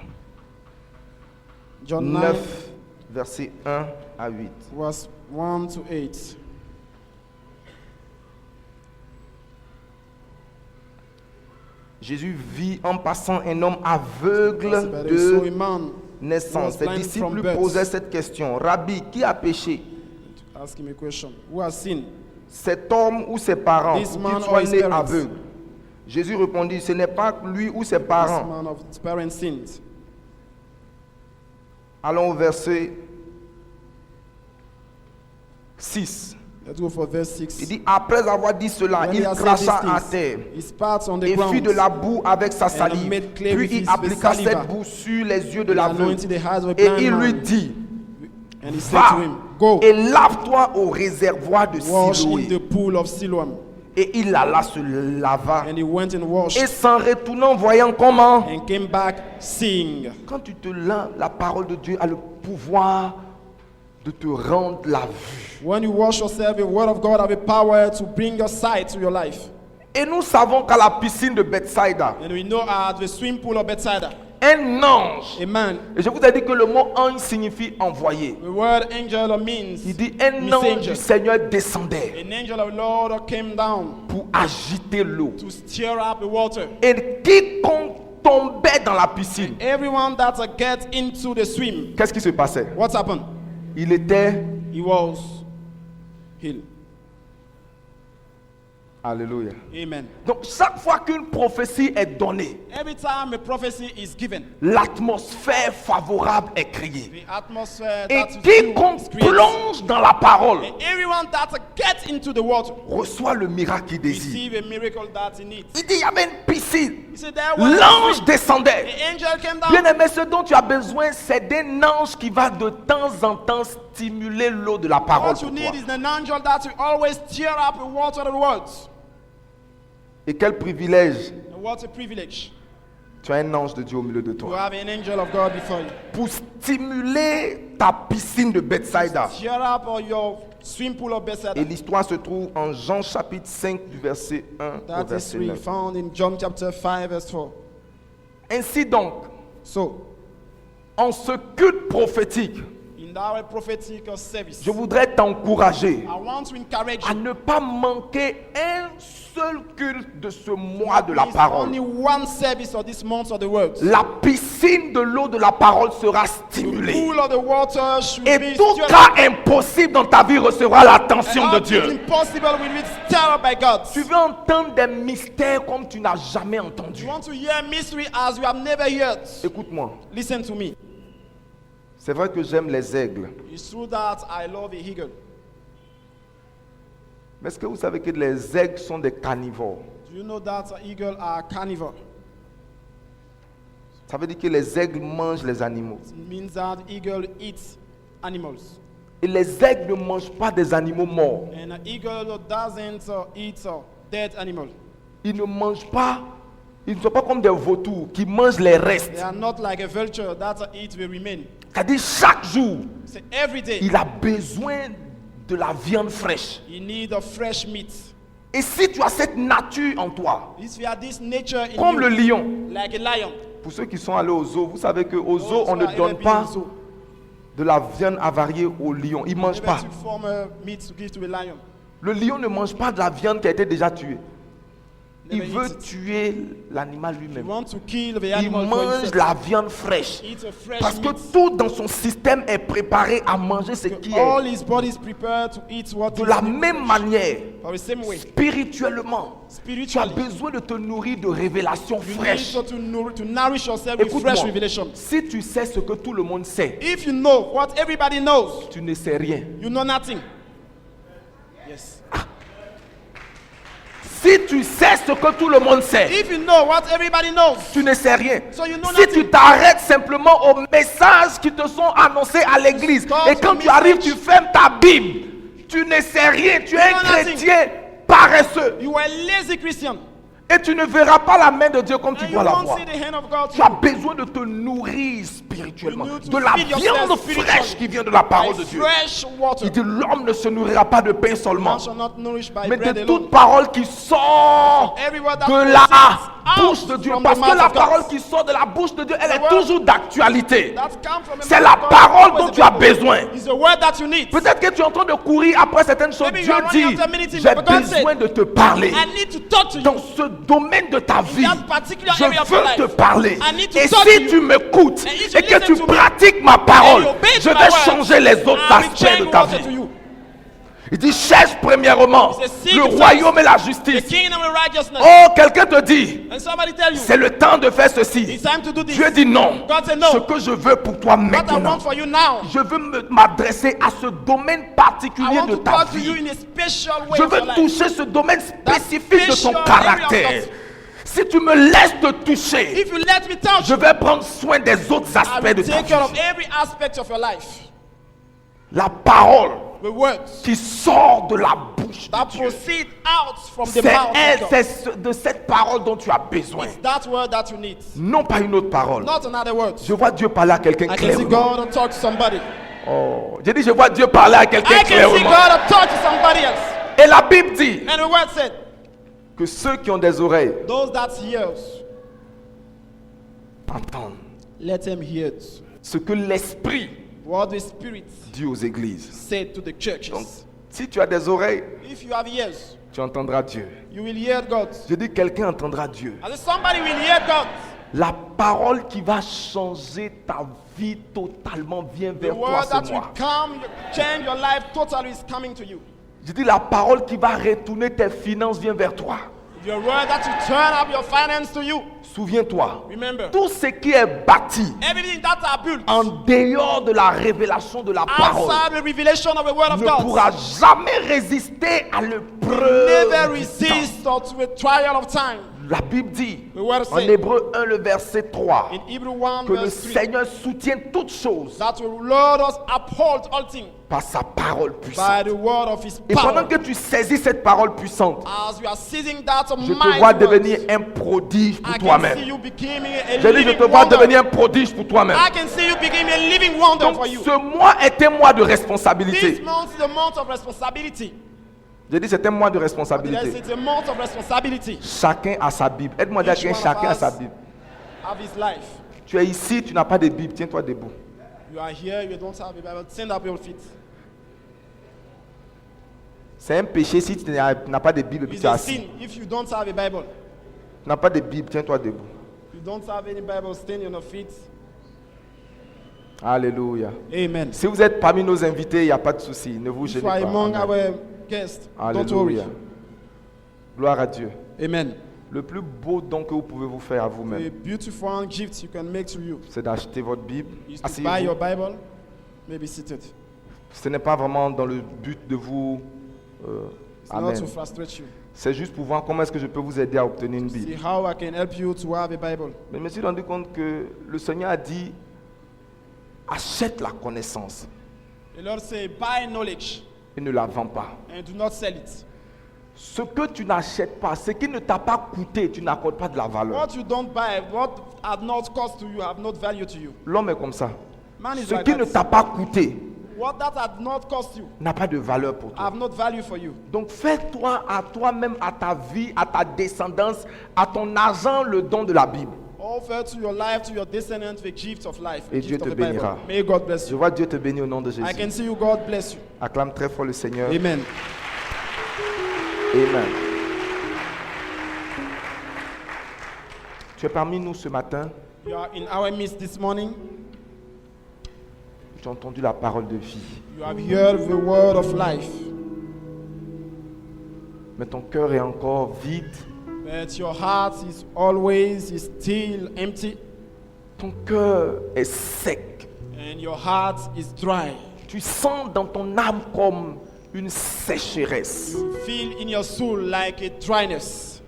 John 9 9, verset 1 à 8. verse 1 to 8. Jésus vit en passant un homme aveugle But he saw a de man naissance. He Ses was blind disciples from lui birth. posaient cette question. Rabbi, qui a péché? Ask him a question. Who has sinned? Cet homme ou ses parents, This pour man qu'il or soit his né parents? aveugle? Jésus répondit, ce n'est pas lui ou ses This parents. man of his parents sinned. Allons au verset 6. Let's go for verse Il 6. dit, après avoir dit cela, When he il has said cracha these à things, terre he spat on the et fit ground de la boue avec sa salive. made clay with Puis il his appliqua saliva. cette boue sur les yeux de and l'aveugle. anointed the eyes of a Et blind il lui man. dit, And he said to va him, Go, et lave-toi au réservoir de wash in Siloé. the pool of Siloam. Et il alla se lava. And he went and washed Et s'en retournant, voyant comment, and came back seeing. quand tu te laves, la parole de Dieu a le pouvoir de te rendre la vue. When you wash yourself, the word of God have a power to bring your sight to your life. Et nous savons qu'à la piscine de Bethsaida, And we know at the swimming pool of Bethsaida, un ange, a man, et je vous ai dit que le mot ange signifie envoyé. the word angel means Il dit un ange messenger. du Seigneur descendait An angel of the Lord came down pour agiter l'eau. to stir up the water. Et quiconque tombait dans la piscine, Everyone that get into the swim, qu'est-ce qui se passait? what happened? Il était... He was healed. Alléluia. Amen. Donc chaque fois qu'une prophétie est donnée, Every time a prophecy is given, l'atmosphère favorable est créée. the atmosphere Et that is quiconque is created. plonge dans la parole And everyone that gets into the water reçoit le miracle qu'il désire. receive a miracle that he needs. Il dit, il y avait une piscine. He said there was L'ange the descendait. angel came down. Bien aimé, ce dont tu as besoin, c'est d'un ange qui va de temps en temps stimuler l'eau de la parole What you pour need toi. is an angel that will always stir up and water the words. Et quel privilège. And what a privilege Tu as un ange de Dieu au milieu de to toi. have an angel of God before you. Pour stimuler ta piscine de Bethsaida. Stir up your swim pool of Bethesda. Et l'histoire se trouve en Jean chapitre 5 du verset 1 au That is verset we 9. found in John chapter 5 verse 4. Ainsi donc, So, en ce culte prophétique, in our prophetic service, je voudrais t'encourager I want to encourage à you. ne pas manquer un seul culte de ce mois de la There is only parole. one service of this month of the words. La piscine de l'eau de la parole sera The stimulée. pool of the water should Et be tout stirred cas impossible dans ta vie recevra l'attention up. de All Dieu. things impossible will be stirred up by God. Tu veux entendre des mystères comme tu n'as jamais entendu. You want to hear mystery as you have never heard. Écoute-moi, Listen to me. c'est vrai que j'aime les aigles. It's true that I love a eagle. Mais est-ce que vous savez que les aigles sont des carnivores? Do you know that eagles are carnivore? Ça veut dire que les aigles mangent les animaux. It means that eagle eats animals. Et les aigles ne mangent pas des animaux morts. And an eagle doesn't eat dead animals. Ils ne mangent pas, ils ne sont pas comme des vautours qui mangent les restes. They are not like a vulture that eats will remain. C'est-à-dire chaque jour, So every day, il a besoin de la viande fraîche. you need a fresh meat. Et si tu as cette nature en toi, If you have this nature in comme le you, lion, like a lion, pour ceux qui sont allés au zoo, vous savez qu'au zoo, those on who ne are donne ever been pas in zoo, de la viande avariée au lion. Il ne mange never pas. to form meat to give to a lion. Le lion ne mange pas de la viande qui a été déjà tuée. Il Never veut eat it. tuer l'animal You lui-même. want to kill the Il animal for mange himself. la viande fraîche. Eat a fresh Parce que meat. tout dans son système est préparé à manger ce qui All est. his body is prepared to eat what De is la in même flesh. manière, For the same way, spirituellement, tu as spiritually, besoin de te nourrir de révélations you fraîches. need to nourish yourself with Écoute-moi, fresh revelation. si tu sais ce que tout le monde sait, If you know what everybody knows, tu ne sais rien. you know nothing. Yes. Si tu sais ce que tout le monde sait, If you know what everybody knows, tu ne sais rien. So you know Si nothing. tu t'arrêtes simplement aux messages qui te sont annoncés à l'église, Stop et quand the tu arrives, message. tu fermes ta Bible, tu ne sais rien. Tu es un know nothing. chrétien paresseux. you are a lazy Christian. Et tu ne verras pas la main de Dieu comme tu And you dois la won't voir. see the hand of God. Tu as besoin de te nourrir spirituellement. You need to De la feed yourself viande spiritually. fraîche qui vient de la parole de By Dieu. fresh water. Il dit l'homme ne se nourrira pas de pain seulement, Man shall not nourish by mais bread de alone. toute parole qui sort Every word that de la proceeds bouche out de Dieu. from Parce the que mouth la of God. parole qui sort de la bouche de Dieu, elle The est word toujours d'actualité. That come from the C'est mouth la of God, parole always dont tu as available. besoin. It's the word that you need. Peut-être que tu es en train de courir après certaines choses. Maybe Dieu you are running dit, after many things, j'ai but God besoin said, de te parler. I need to talk to you. Dans ce domaine de ta vie, that particular je area of your veux te life, parler. I need to Et talk to si you. tu m'écoutes And if you et que tu listen to me, pratiques ma parole, and you obey je my vais words, changer les autres I will aspects de change ta water to vie. you. Il dit, cherche premièrement He says, seek le first royaume et la The justice. kingdom and righteousness. Oh, quelqu'un te dit, And somebody tell you, c'est le temps de faire ceci. it's time to do this. Dieu dit non. God said no. Ce que je veux pour toi What I maintenant, want for you now, je veux m'adresser à ce domaine I particulier want de to ta talk to you vie. in a special way Je of your veux life. toucher ce domaine spécifique de ton special area of caractère. yours. Si tu me laisses te toucher, If you let me touch je you, vais prendre soin des autres I aspects will de ta take care of vie. every aspect of your life. La parole The words qui sort de la bouche that de Dieu. proceed out from the C'est mouth of God. de cette parole dont tu as besoin. It's that word that you need, Non pas une autre parole. not another word. Je vois Dieu parler à quelqu'un I can see clairement. God talk to somebody. Oh, j'ai dit je vois Dieu parler à quelqu'un I can see clairement. God talk to somebody else. Et la Bible dit And the word said, que ceux qui ont des oreilles those that hears, entendent let them hear it. ce que l'Esprit What the Spirit dit aux églises. said to the churches. Donc, si tu as des oreilles, If you have ears, tu entendras Dieu. you will hear God. Je dis quelqu'un entendra Dieu. I said, somebody will hear God. La parole qui va changer ta vie totalement vient The vers toi word that ce will mois. come, change your life totally is coming to you. Je dis la parole qui va retourner tes finances vient vers toi. The word that will turn up your finance to you. Souviens-toi, Remember, tout ce qui est bâti everything that are built en dehors de la révélation de la parole outside the revelation of the word of ne God pourra jamais résister à never l'épreuve du temps. resist or to a trial of time. La Bible dit The word en says Hébreu 1, le verset 3, in Hebrew 1 que le verse 3 Seigneur soutient toutes choses that the Lord us uphold all things par sa parole by puissante. the word of His Et pendant power. que tu saisis cette parole puissante, As you are seizing that je te mighty vois word, devenir un prodige pour I can see toi-même. you becoming a J'ai dit, je living te vois wonder. devenir un prodige pour toi-même. I can see you becoming a living wonder Donc, for you. ce mois est un mois de This responsabilité. month is the month of responsibility. J'ai dit, c'est un mois de Did I responsabilité. say it's a month of responsibility? Chacun a sa Bible. Aide-moi à dire à Each quelqu'un, one chacun of a sa us Bible. have his life. Tu es ici, tu n'as pas de Bible. Tiens-toi debout. You are here, you don't have a Bible. Stand up your feet. C'est un péché si tu n'as pas de Bible et puis It's tu es a assis. sin if you don't have a Bible. Tu n'as pas de Bible, tiens-toi debout. You don't have any Bible, stand on your feet. Alléluia. Amen. Si vous êtes parmi nos invités, il n'y a pas de souci. Ne vous If gênez you are pas. among Amen. our guests, don't worry. Alléluia. Gloire à Dieu. Amen. Le plus beau don que vous pouvez vous faire à A vous-même, beautiful gift you can make to you c'est d'acheter votre Bible. is to buy Asseyez-vous. your Bible, maybe seated. Ce n'est pas vraiment dans le but de vous... It's not amen. to frustrate you. C'est juste pour voir comment est-ce que je peux vous aider à obtenir une See Bible. how I can help you to have a Bible. Mais je me suis rendu compte que le Seigneur a dit, achète la connaissance The Lord say, buy knowledge et ne la vends pas. and do not sell it. Ce que tu n'achètes pas, ce qui ne t'a pas coûté, tu n'accordes pas de la valeur. What you don't buy, what had not cost to you, have not value to you. L'homme est comme ça. Man is Ce like qui ne that. t'a pas coûté What that had not cost you, n'a pas de valeur pour toi. have not value for you. Donc fais-toi à toi-même, à ta vie, à ta descendance, à ton argent, le don de la Bible. Offer to your life, to your descendants, the gift of life, Et the Dieu gift te of the Bible. bénira. May God bless Je you. vois Dieu te bénir au nom de I Jésus. can see you. God bless you. Acclame très fort le Seigneur. Amen. Amen. Tu es parmi nous ce matin. You are in our midst this morning. Tu as entendu la parole de vie. You have heard the word of life, Mais ton cœur est encore vide. but your heart is always is still empty, Ton cœur est sec. and your heart is dry. Tu sens dans ton âme comme une sécheresse. You feel in your soul like a dryness.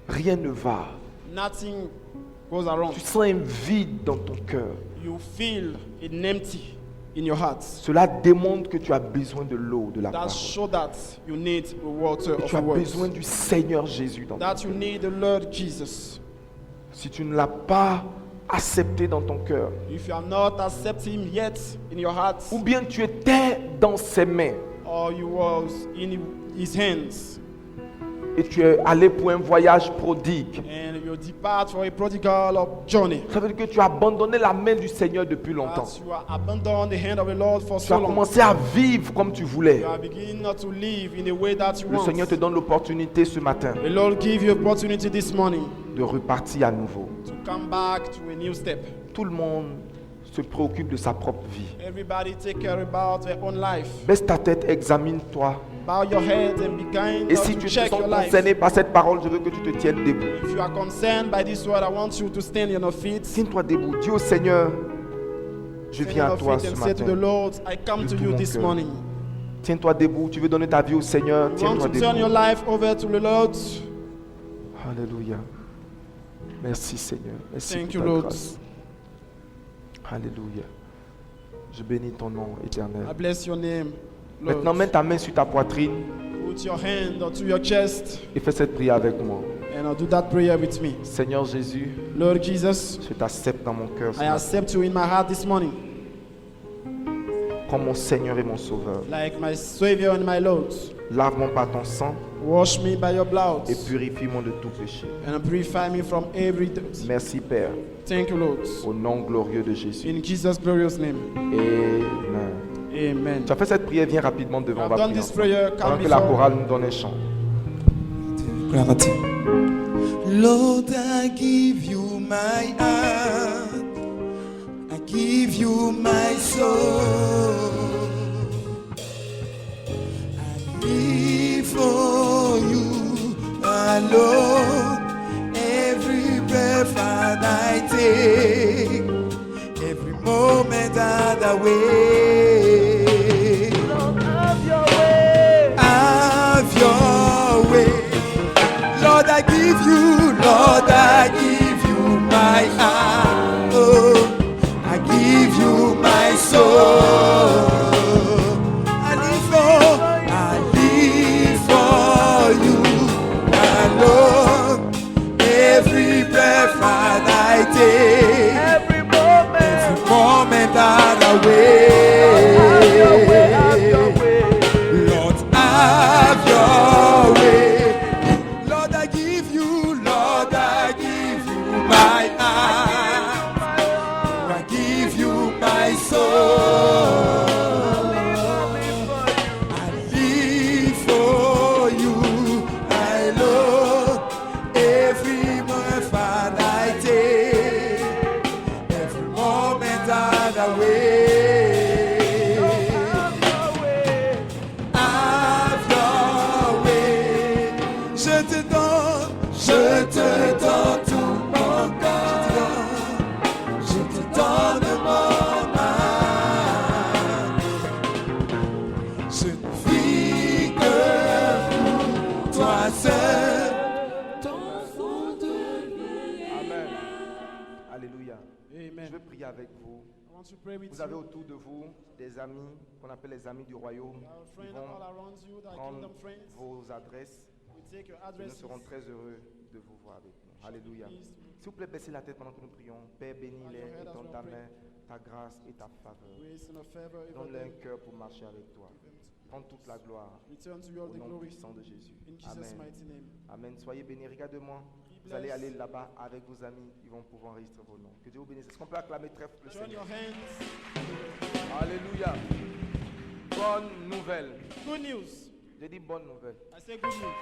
Rien ne va. Nothing goes around. Tu sens un vide dans ton cœur. You feel an empty in your heart. Cela démontre que tu as besoin de l'eau, de la That parole. show that you need the water Et of tu as the word. besoin du Seigneur Jésus dans ton That you cœur. need the Lord Jesus. Si tu ne l'as pas accepté dans ton cœur, If you are not accepting Him yet in your heart, ou bien tu étais dans ses mains or you was in His hands, et tu es allé pour un voyage prodigue, and you depart for a prodigal journey, ça veut dire que tu as abandonné la main du Seigneur depuis longtemps. that you are abandoned the hand of the Lord for Tu so as long. commencé à vivre comme tu voulais. You are beginning not to live in a way that you Le want. Seigneur te donne l'opportunité ce matin The Lord give you opportunity this morning de repartir à nouveau. to come back to a new step. Tout le monde se préoccupe de sa propre vie. Everybody take care about their own life. Baisse ta tête, examine-toi. Bow your head and be kind Et si to tu te check sens your life. concerné par cette parole, je veux que tu te tiennes debout. If you are concerned by this word, I want you to stand on your feet. Tiens-toi debout. Dis au Seigneur, je Stand viens on à your toi feet ce and say to the matin. Lord, I come De to tout you mon this cœur. morning. Tiens-toi debout. Tu veux donner ta vie au Seigneur. You want Tiens-toi to turn your debout. life over to the Lord. Alléluia. Merci Seigneur. Merci Thank pour you, ta Lord. grâce. Alléluia. Je bénis ton nom éternel. I bless your name, Maintenant, mets Lord. ta main sur ta poitrine Put your hand onto your chest et fais cette prière avec moi. and do that prayer with me. Seigneur Jésus, Lord Jesus, je t'accepte dans mon cœur ce I matin, accept you in my heart this morning, comme mon Seigneur et mon Sauveur. like my Savior and my Lord. Lave-moi par ton sang Wash me by your blood et purifie-moi de tout péché. and purify me from every dirt. Merci Père, Thank you, Lord. au nom glorieux de Jésus. In Jesus' glorious name, Amen. amen. Tu as fait cette prière, viens rapidement devant, on I've va done prier this ensemble. prayer, Pendant come que la before. chorale nous donne un chant. Lord, I give you my heart, I give you my soul, I live for you alone. Every breath that I take, every moment that I wait, Lord, have your way. have your way. Lord, I Have your way. Je te donne tout mon cœur. Je te donne mon âme. Je ne vis que pour toi seul. Amen. Alléluia. Amen. Je veux prier avec vous. I want to pray with Vous avez you. autour de vous des amis qu'on appelle les amis du royaume. Our Ils friends vont all around you, that are prendre kingdom friends. vos adresses. We take your Et nous addresses. serons très heureux de vous voir avec nous. Alléluia. Please, S'il vous plaît, baissez la tête pendant que nous prions. Père, bénis-les et donne ta main, ta grâce et ta faveur. grace and a favor over Donne-leur them. un cœur pour marcher avec toi. Prends toute la gloire Return to you all au the nom glory. puissant de Jésus. In Jesus' Amen. mighty name. Amen. Soyez bénis. Regardez-moi. Vous allez aller là-bas avec vos amis. Ils vont pouvoir enregistrer vos noms. Que Dieu vous bénisse. Est-ce qu'on peut acclamer très fort le Join Seigneur? your hands. Alléluia. Bonne nouvelle. Good news. J'ai dit bonne nouvelle. I say good news.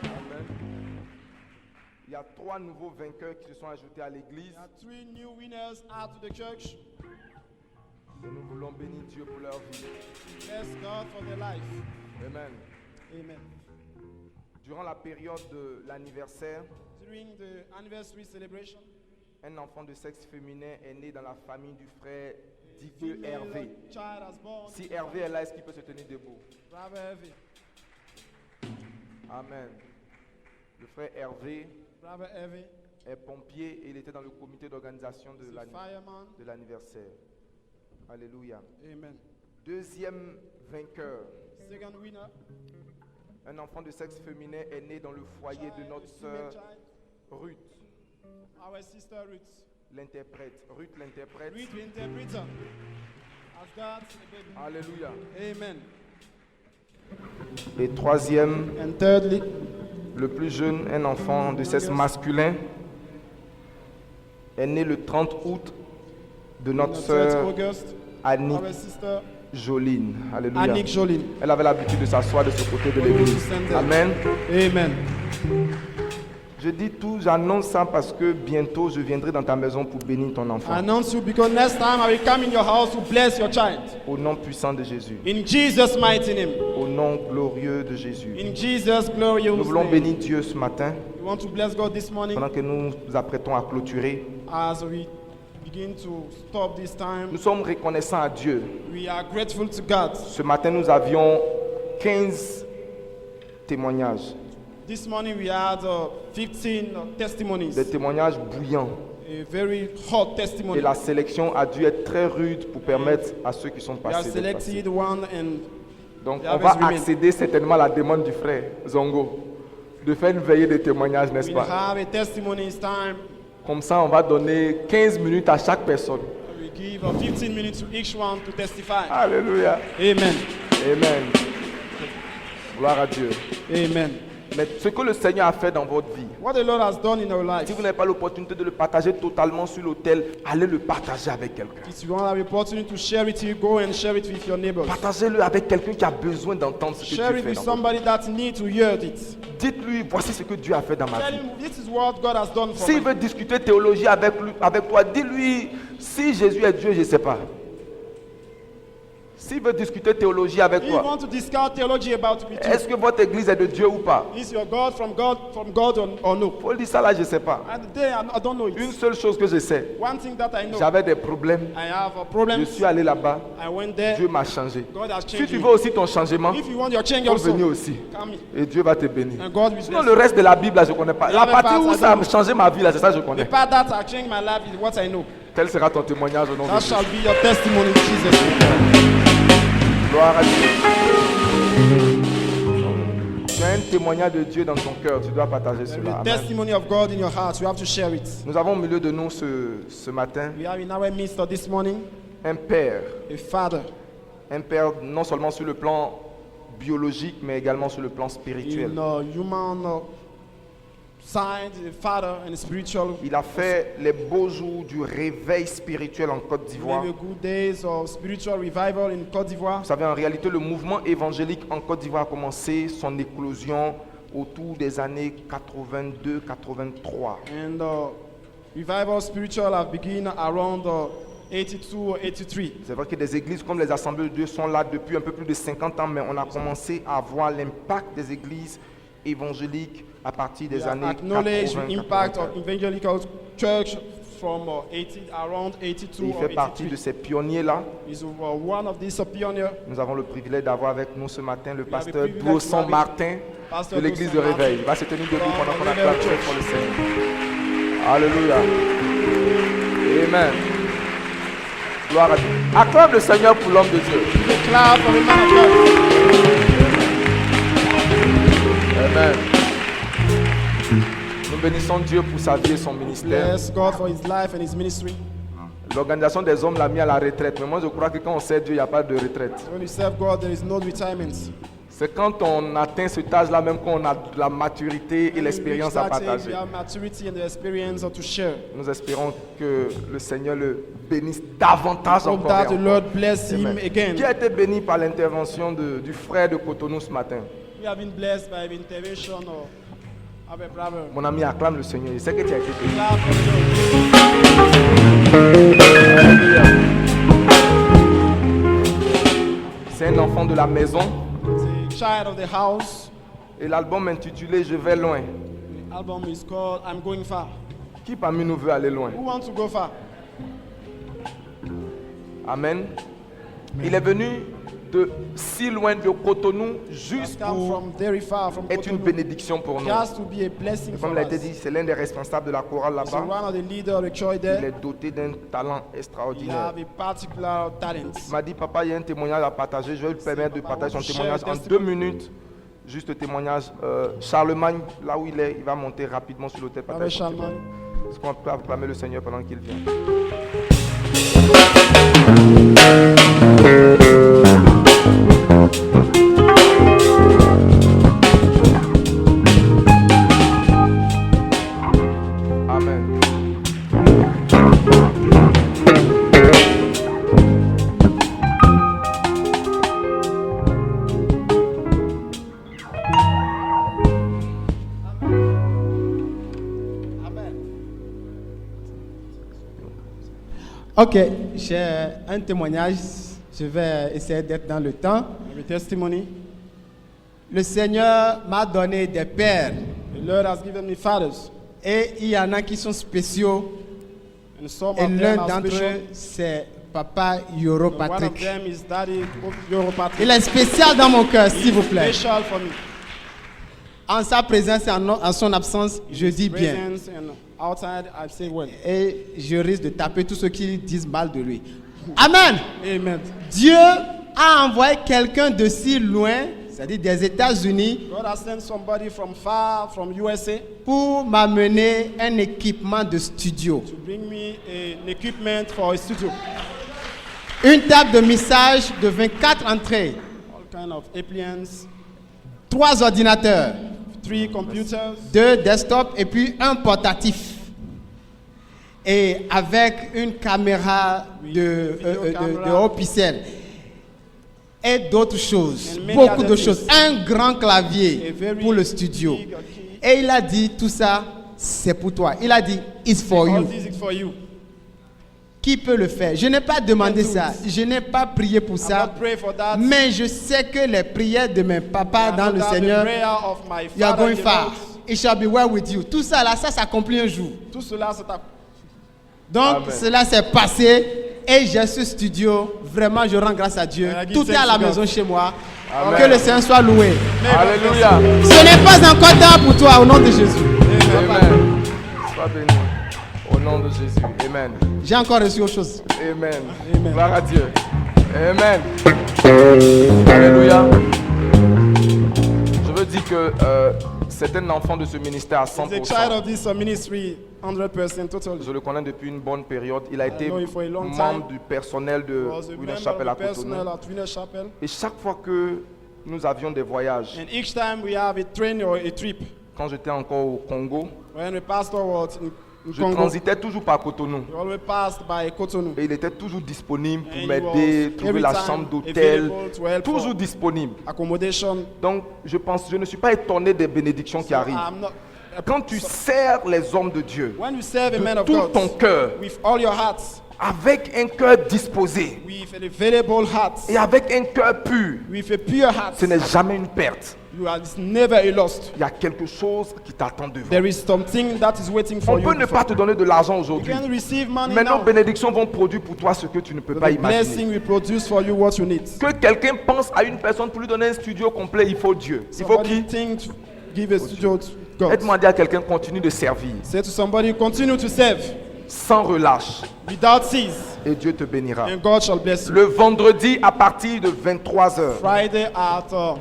Amen. Il y a 3 nouveaux vainqueurs qui se sont ajoutés à l'église. There are 3 new winners add to the church. Et nous voulons bénir Dieu pour leur vie. Bless God for their life. Amen. Amen. Durant la période de l'anniversaire, During the anniversary celebration, un enfant de sexe féminin est né dans la famille du frère a Dieu female Hervé. child has born. Si Hervé est là, est-ce qu'il peut se tenir debout? Brother Hervé. Amen. Le frère Hervé Brother Hervé est pompier et il était dans le comité d'organisation is a fireman. de l'anniversaire. Alléluia. Amen. Deuxième vainqueur, Second winner. un enfant de sexe féminin est né dans le foyer de notre a female sœur child. Ruth, Our sister Ruth. l'interprète. Ruth, l'interprète. Ruth, the interpreter, has got a baby. Alléluia. Amen. Et troisième, And thirdly, le plus jeune, un enfant de sexe masculin, est né le 30 août de on notre the 3rd sœur August, Annick our sister Joline. Alléluia. Annick Joline. Elle avait l'habitude de s'asseoir de ce côté de l'église. Amen. Amen. Je dis tout, j'annonce ça parce que bientôt je viendrai dans ta maison pour bénir ton I enfant. announce you because next time I will come in your house to bless your child. Au nom puissant de Jésus. In Jesus' mighty name. Au nom glorieux de Jésus. In Jesus' glorious Nous voulons name. bénir Dieu ce matin We want to bless God this morning pendant que nous nous apprêtons à clôturer. as we begin to stop this time. Nous sommes reconnaissants à Dieu. We are grateful to God. Ce matin, nous avions 15 témoignages. This morning we had 15 testimonies. Des témoignages bouillants. A very hot Et testimony. la sélection a dû être très rude pour permettre à ceux qui sont We have passés de passer. selected one and Donc, the on others va remain. accéder certainement à la demande du frère Zongo de faire une veillée de témoignages, n'est-ce we pas? have a testimony time. Comme ça, on va donner 15 minutes à chaque personne. We give 15 minutes to each one to testify. Alléluia. Amen. Amen. Gloire à Dieu. Amen. Mais ce que le Seigneur a fait dans votre vie, What the Lord has done in our life. si vous n'avez pas l'opportunité de le partager totalement sur l'autel, allez le partager avec quelqu'un. If you want the opportunity to share it, you go and share it with your neighbors. Partagez-le avec quelqu'un qui a besoin d'entendre ce que Share Dieu it fait with dans votre somebody that needs to hear it. vie. Dites-lui, voici ce que Dieu a fait dans ma Tell vie. him this is what God has done for S'il me. veut discuter théologie avec toi, dis-lui, si Jésus est Dieu, je ne sais pas. S'il veut discuter théologie avec If you toi, want to discuss theology about it with you, est-ce que votre église est de Dieu ou pas? is your God from God or no? Faut le dire ça là, je ne sais pas. And today I don't know Une it. seule chose que je sais, One thing that I know, j'avais des problèmes, I have a je problem. suis allé là-bas, I went there. Dieu m'a changé. God has Si changed tu me. veux aussi ton changement, If you want your change il faut venir also, aussi. come in. Et Dieu va te bénir. And God will Sinon, bless le reste de la Bible, là, je ne connais pas. La other partie parts, où I ça a don't changé ma vie, là, c'est ça que je The connais. part that has changed my life is what I know. Tel sera ton témoignage au nom de That Jésus. shall be your testimony in Jesus' name. Gloire à Dieu. Tu as un témoignage de Dieu dans ton cœur, tu dois partager There is cela. a Amen. testimony of God in your heart. You have to share it. Nous avons au milieu de nous ce matin We have in our midst this morning un père. a father Un père non seulement sur le plan biologique, mais également sur le plan spirituel. in human side, a father and spiritual. Il a fait les beaux jours du réveil spirituel en Côte d'Ivoire. Maybe good days of spiritual revival in Côte d'Ivoire. Vous savez, en réalité, le mouvement évangélique en Côte d'Ivoire a commencé son éclosion autour des années 82-83. And Revival spiritual have begun around 82 or 83. C'est vrai que des églises comme les Assemblées de Dieu sont là depuis un peu plus de 50 ans, mais on a commencé à voir l'impact des églises évangéliques à partir des We have années acknowledged 80. the impact 84. of evangelical church from around 82 Il or fait partie de 83. ces pionniers-là. He's one of these pioneers. Nous avons le privilège d'avoir avec nous ce matin le have pasteur the privilege Brosson to have Martin Pastor de l'église de Brosson Réveil. Martin Il va se tenir debout from pendant qu'on the acclame Réveil Dieu Church. pour le Seigneur. Alléluia. Amen. Gloire à Dieu. Acclame le Seigneur pour l'homme de Dieu. The clap for the man of God. Amen. Nous bénissons Dieu pour sa vie et son ministère. Bless God for his life and his ministry. L'organisation des hommes l'a mis à la retraite. Mais moi, je crois que quand on sert Dieu, il n'y a pas de retraite. When you serve God, there is no retirement. C'est quand on atteint cet âge-là, même quand on a de la maturité et l'expérience à We partager. have maturity and the experience to share. Nous espérons que le Seigneur le bénisse davantage Hope encore. that et the encore. Lord bless him Amen. again. Qui a été béni par l'intervention du frère de Cotonou ce matin? We have been blessed by the intervention of our brother. Mon ami, acclame le Seigneur. Il sait que tu as été béni. Clap for the Lord. Alléluia. C'est un enfant de la maison. It's a child of the house. Et l'album intitulé Je vais loin. The album is called I'm Going Far. Qui parmi nous veut aller loin? Who wants to go far? Amen. Il est venu de si loin de Cotonou Has juste come pour from very far from être une Cotonou. bénédiction pour nous. Just to be a blessing Comme for il a été us. dit, c'est l'un des responsables de la chorale He's là-bas. one of the leaders of the church Il there. est doté d'un talent He extraordinaire. have a particular talent. Il m'a dit, papa, il y a un témoignage à partager. Je vais lui permettre de Papa, partager son share témoignage en testimony. 2 minutes. Juste le témoignage. Charlemagne, là où il est, il va monter rapidement sur l'autel. Brother partager son Shalman. témoignage. Est-ce qu'on peut acclamer le Seigneur pendant qu'il vient? Amen. Ok, j'ai un témoignage. Je vais essayer d'être dans le temps. I have a testimony. Le Seigneur m'a donné des pères The Lord has given me fathers. et il y en a qui sont spéciaux. And some Et of l'un them are d'entre special. eux, c'est Papa Yoro One of Patrick. them is Daddy Yoro Patrick. Il est spécial dans mon cœur, s'il vous plaît. Special for me. En sa présence et en son absence, je dis bien. Presence and outside, I say well. Et je risque de taper tous ceux qui disent mal de lui. Amen. Amen. Dieu a envoyé quelqu'un de si loin, c'est-à-dire des États-Unis, God has sent somebody from far, from USA, pour m'amener un équipement de studio. to bring me an equipment for a studio. Une table de mixage de 24 entrées, All kind of appliances, 3 ordinateurs, 3 computers, 2 desktops et puis un portatif. Et avec une caméra de haut pixel. Et d'autres choses, And many beaucoup other de things. choses. Un grand A clavier very pour le studio. big key. Et il a dit, tout ça, c'est pour toi. Il a dit, it's for All you. this is for you. Qui peut le faire? Je n'ai pas demandé do ça. it. Je n'ai pas prié pour I'm ça. not praying for that. Mais je sais que les prières de mes papas I dans know le that the Seigneur, prayer of my you are father going in the far. Lord, It shall be well with you. Tout ça là, ça s'accomplit un jour. tout cela, c'est à- Donc Amen. cela s'est passé et j'ai ce studio. Vraiment, je rends grâce à Dieu. I give Tout est à thanks la to God. maison chez moi. Amen. Que le Seigneur soit loué. Alléluia. Ce n'est pas encore tard pour toi au nom de Jésus. Amen. Sois béni. Au nom de Jésus. Amen. J'ai encore reçu autre chose. Amen. Amen. Gloire à Dieu. Amen. Alléluia. Je veux dire que c'est un enfant de ce ministère à He's a 100%. child of this ministry, 100% totally. Je le connais depuis une bonne période. Il a été know him for a long membre time. du personnel de Was a William member Chapel à of the personnel Cotonou. at Winner Chapel. Et chaque fois que nous avions des voyages, And each time we have a train or a trip, quand j'étais encore au Congo, when the pastor was in je Congo, transitais toujours par Cotonou. we always passed by Cotonou. Et il était toujours disponible pour And he m'aider, was trouver every la time chambre d'hôtel, available to help toujours for disponible. accommodation. Donc, je ne suis pas étonné des bénédictions qui So arrivent. Quand tu sers les hommes de Dieu When you serve a de man of tout God ton cœur, with all your heart, avec un cœur disposé with an available heart, et avec un cœur pur, with a pure heart, ce n'est jamais une perte. it's never a loss. Il y a quelque chose qui t'attend devant. There is something that is waiting for On you. peut ne pas te donner de l'argent You aujourd'hui, can receive money mais nos now. bénédictions vont produire pour toi ce que tu ne peux pas The imaginer. blessing will produce for you what you need. Que quelqu'un pense à une personne pour lui donner un studio complet, il faut Dieu. Il faut Somebody qui? think to give a studio to God. Aide-moi à dire à quelqu'un, continue de servir Say to somebody, continue to serve sans relâche without cease, et Dieu te bénira. and God shall bless you. Le vendredi à partir de 23h, Friday at 11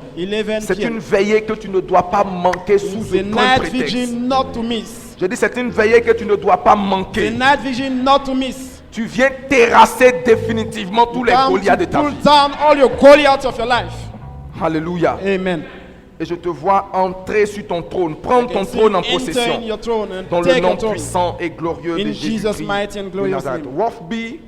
c'est une p.m. veillée que tu ne dois pas manquer sous The aucun night prétexte. vigil not to miss. Je dis c'est une veillée que tu ne dois pas The manquer. night vigil not to miss. Tu viens terrasser définitivement tous les Come Goliaths de to ta pull vie. down all your Goliaths of your life. Alléluia. Amen. Et je te vois entrer sur ton trône, prendre ton I can see trône en you enter in possession. your throne and Dans le take nom your throne. puissant et glorieux de In Jesus' Jésus-Christ mighty and de glorious Nazareth. name. Wolfby,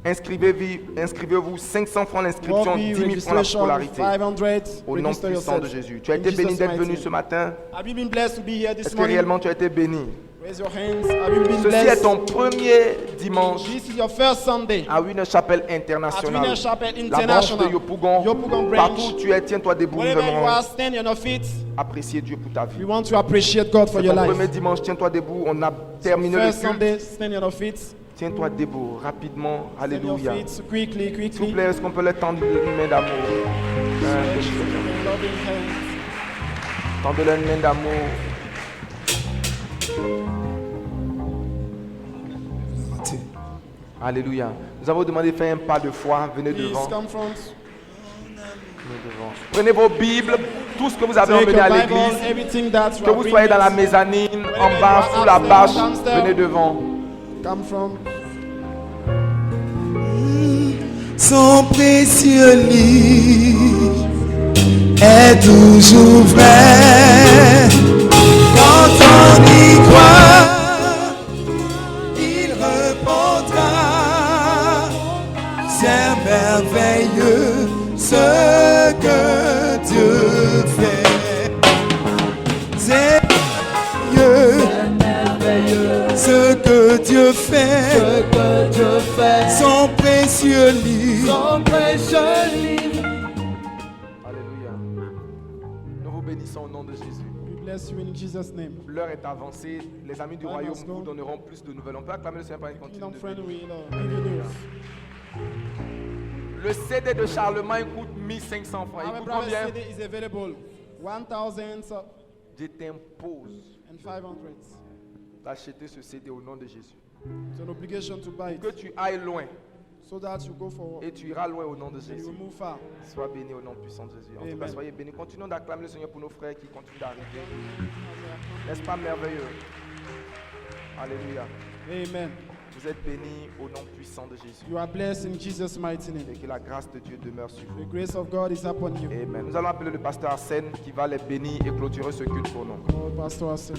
inscrivez-vous 500 francs l'inscription, Wolfie 10 000 francs la registration, scolarité. 500. Au nom Register puissant de yourself. Jésus. Tu as été In béni Jesus' d'être mighty venu name. ce matin. Have you been blessed to be here this Est-ce que morning? réellement tu as été béni? Raise your hands. Have you been Ceci est blessed? ton premier dimanche This is your first Sunday à Winner Chapel at International. Winner Chapel La branche de International. Yopougon. Yopougon Partout branch. où tu es, tiens-toi debout. Nous Wherever you aimerons are, stand on your feet. apprécier Dieu pour ta vie. We want to appreciate God for C'est your ton life. premier dimanche, tiens-toi debout. On a terminé le First culte. Sunday, stand on your feet. Tiens-toi debout, rapidement. Stand on your Alléluia. feet quickly, S'il vous quickly. plaît, est-ce qu'on peut leur tendre une main d'amour? Loving hands. Tendez-leur une main d'amour. Alléluia. Nous avons demandé de faire un pas de foi. Venez Please devant. come front. Venez devant. Prenez vos Bibles, tout ce que vous avez Take emmené your à Bible, l'église. everything that you Que are vous soyez dans la bringing. mezzanine, en bas, sous la bâche, venez devant. Come from. Son précieux lit est toujours vrai. Quand on y croit, il répondra. C'est merveilleux ce que Dieu fait. C'est merveilleux ce que Dieu fait. Son précieux livre. Alléluia. Nous vous bénissons au nom de Jésus. We bless you in Jesus' name. L'heure est avancée. Les amis du Time royaume has gone. vous donneront plus de nouvelles. On peut acclamer le Seigneur par une Kingdom continue. friend will give you news. Le CD de Charlemagne coûte 1500 francs. Il Our coûte brother combien? CD is available. 1,500. Je t'impose d'acheter ce CD au nom de Jésus. It's an obligation to buy Que it tu ailles loin so that you go forward et tu iras loin au nom de and you Jésus. move far. Sois béni au nom puissant de Jésus. En tout cas, Amen. soyez bénis. Continuons d'acclamer le Seigneur pour nos frères qui continuent d'arriver. N'est-ce pas merveilleux? Alléluia. Amen. Vous êtes bénis au nom puissant de Jésus. You are blessed in Jesus' mighty name. Et que la grâce de Dieu demeure sur vous. The grace of God is upon you. Amen. Nous allons appeler le pasteur Arsène qui va les bénir et clôturer ce culte pour nous. Oh, Pastor Hassan.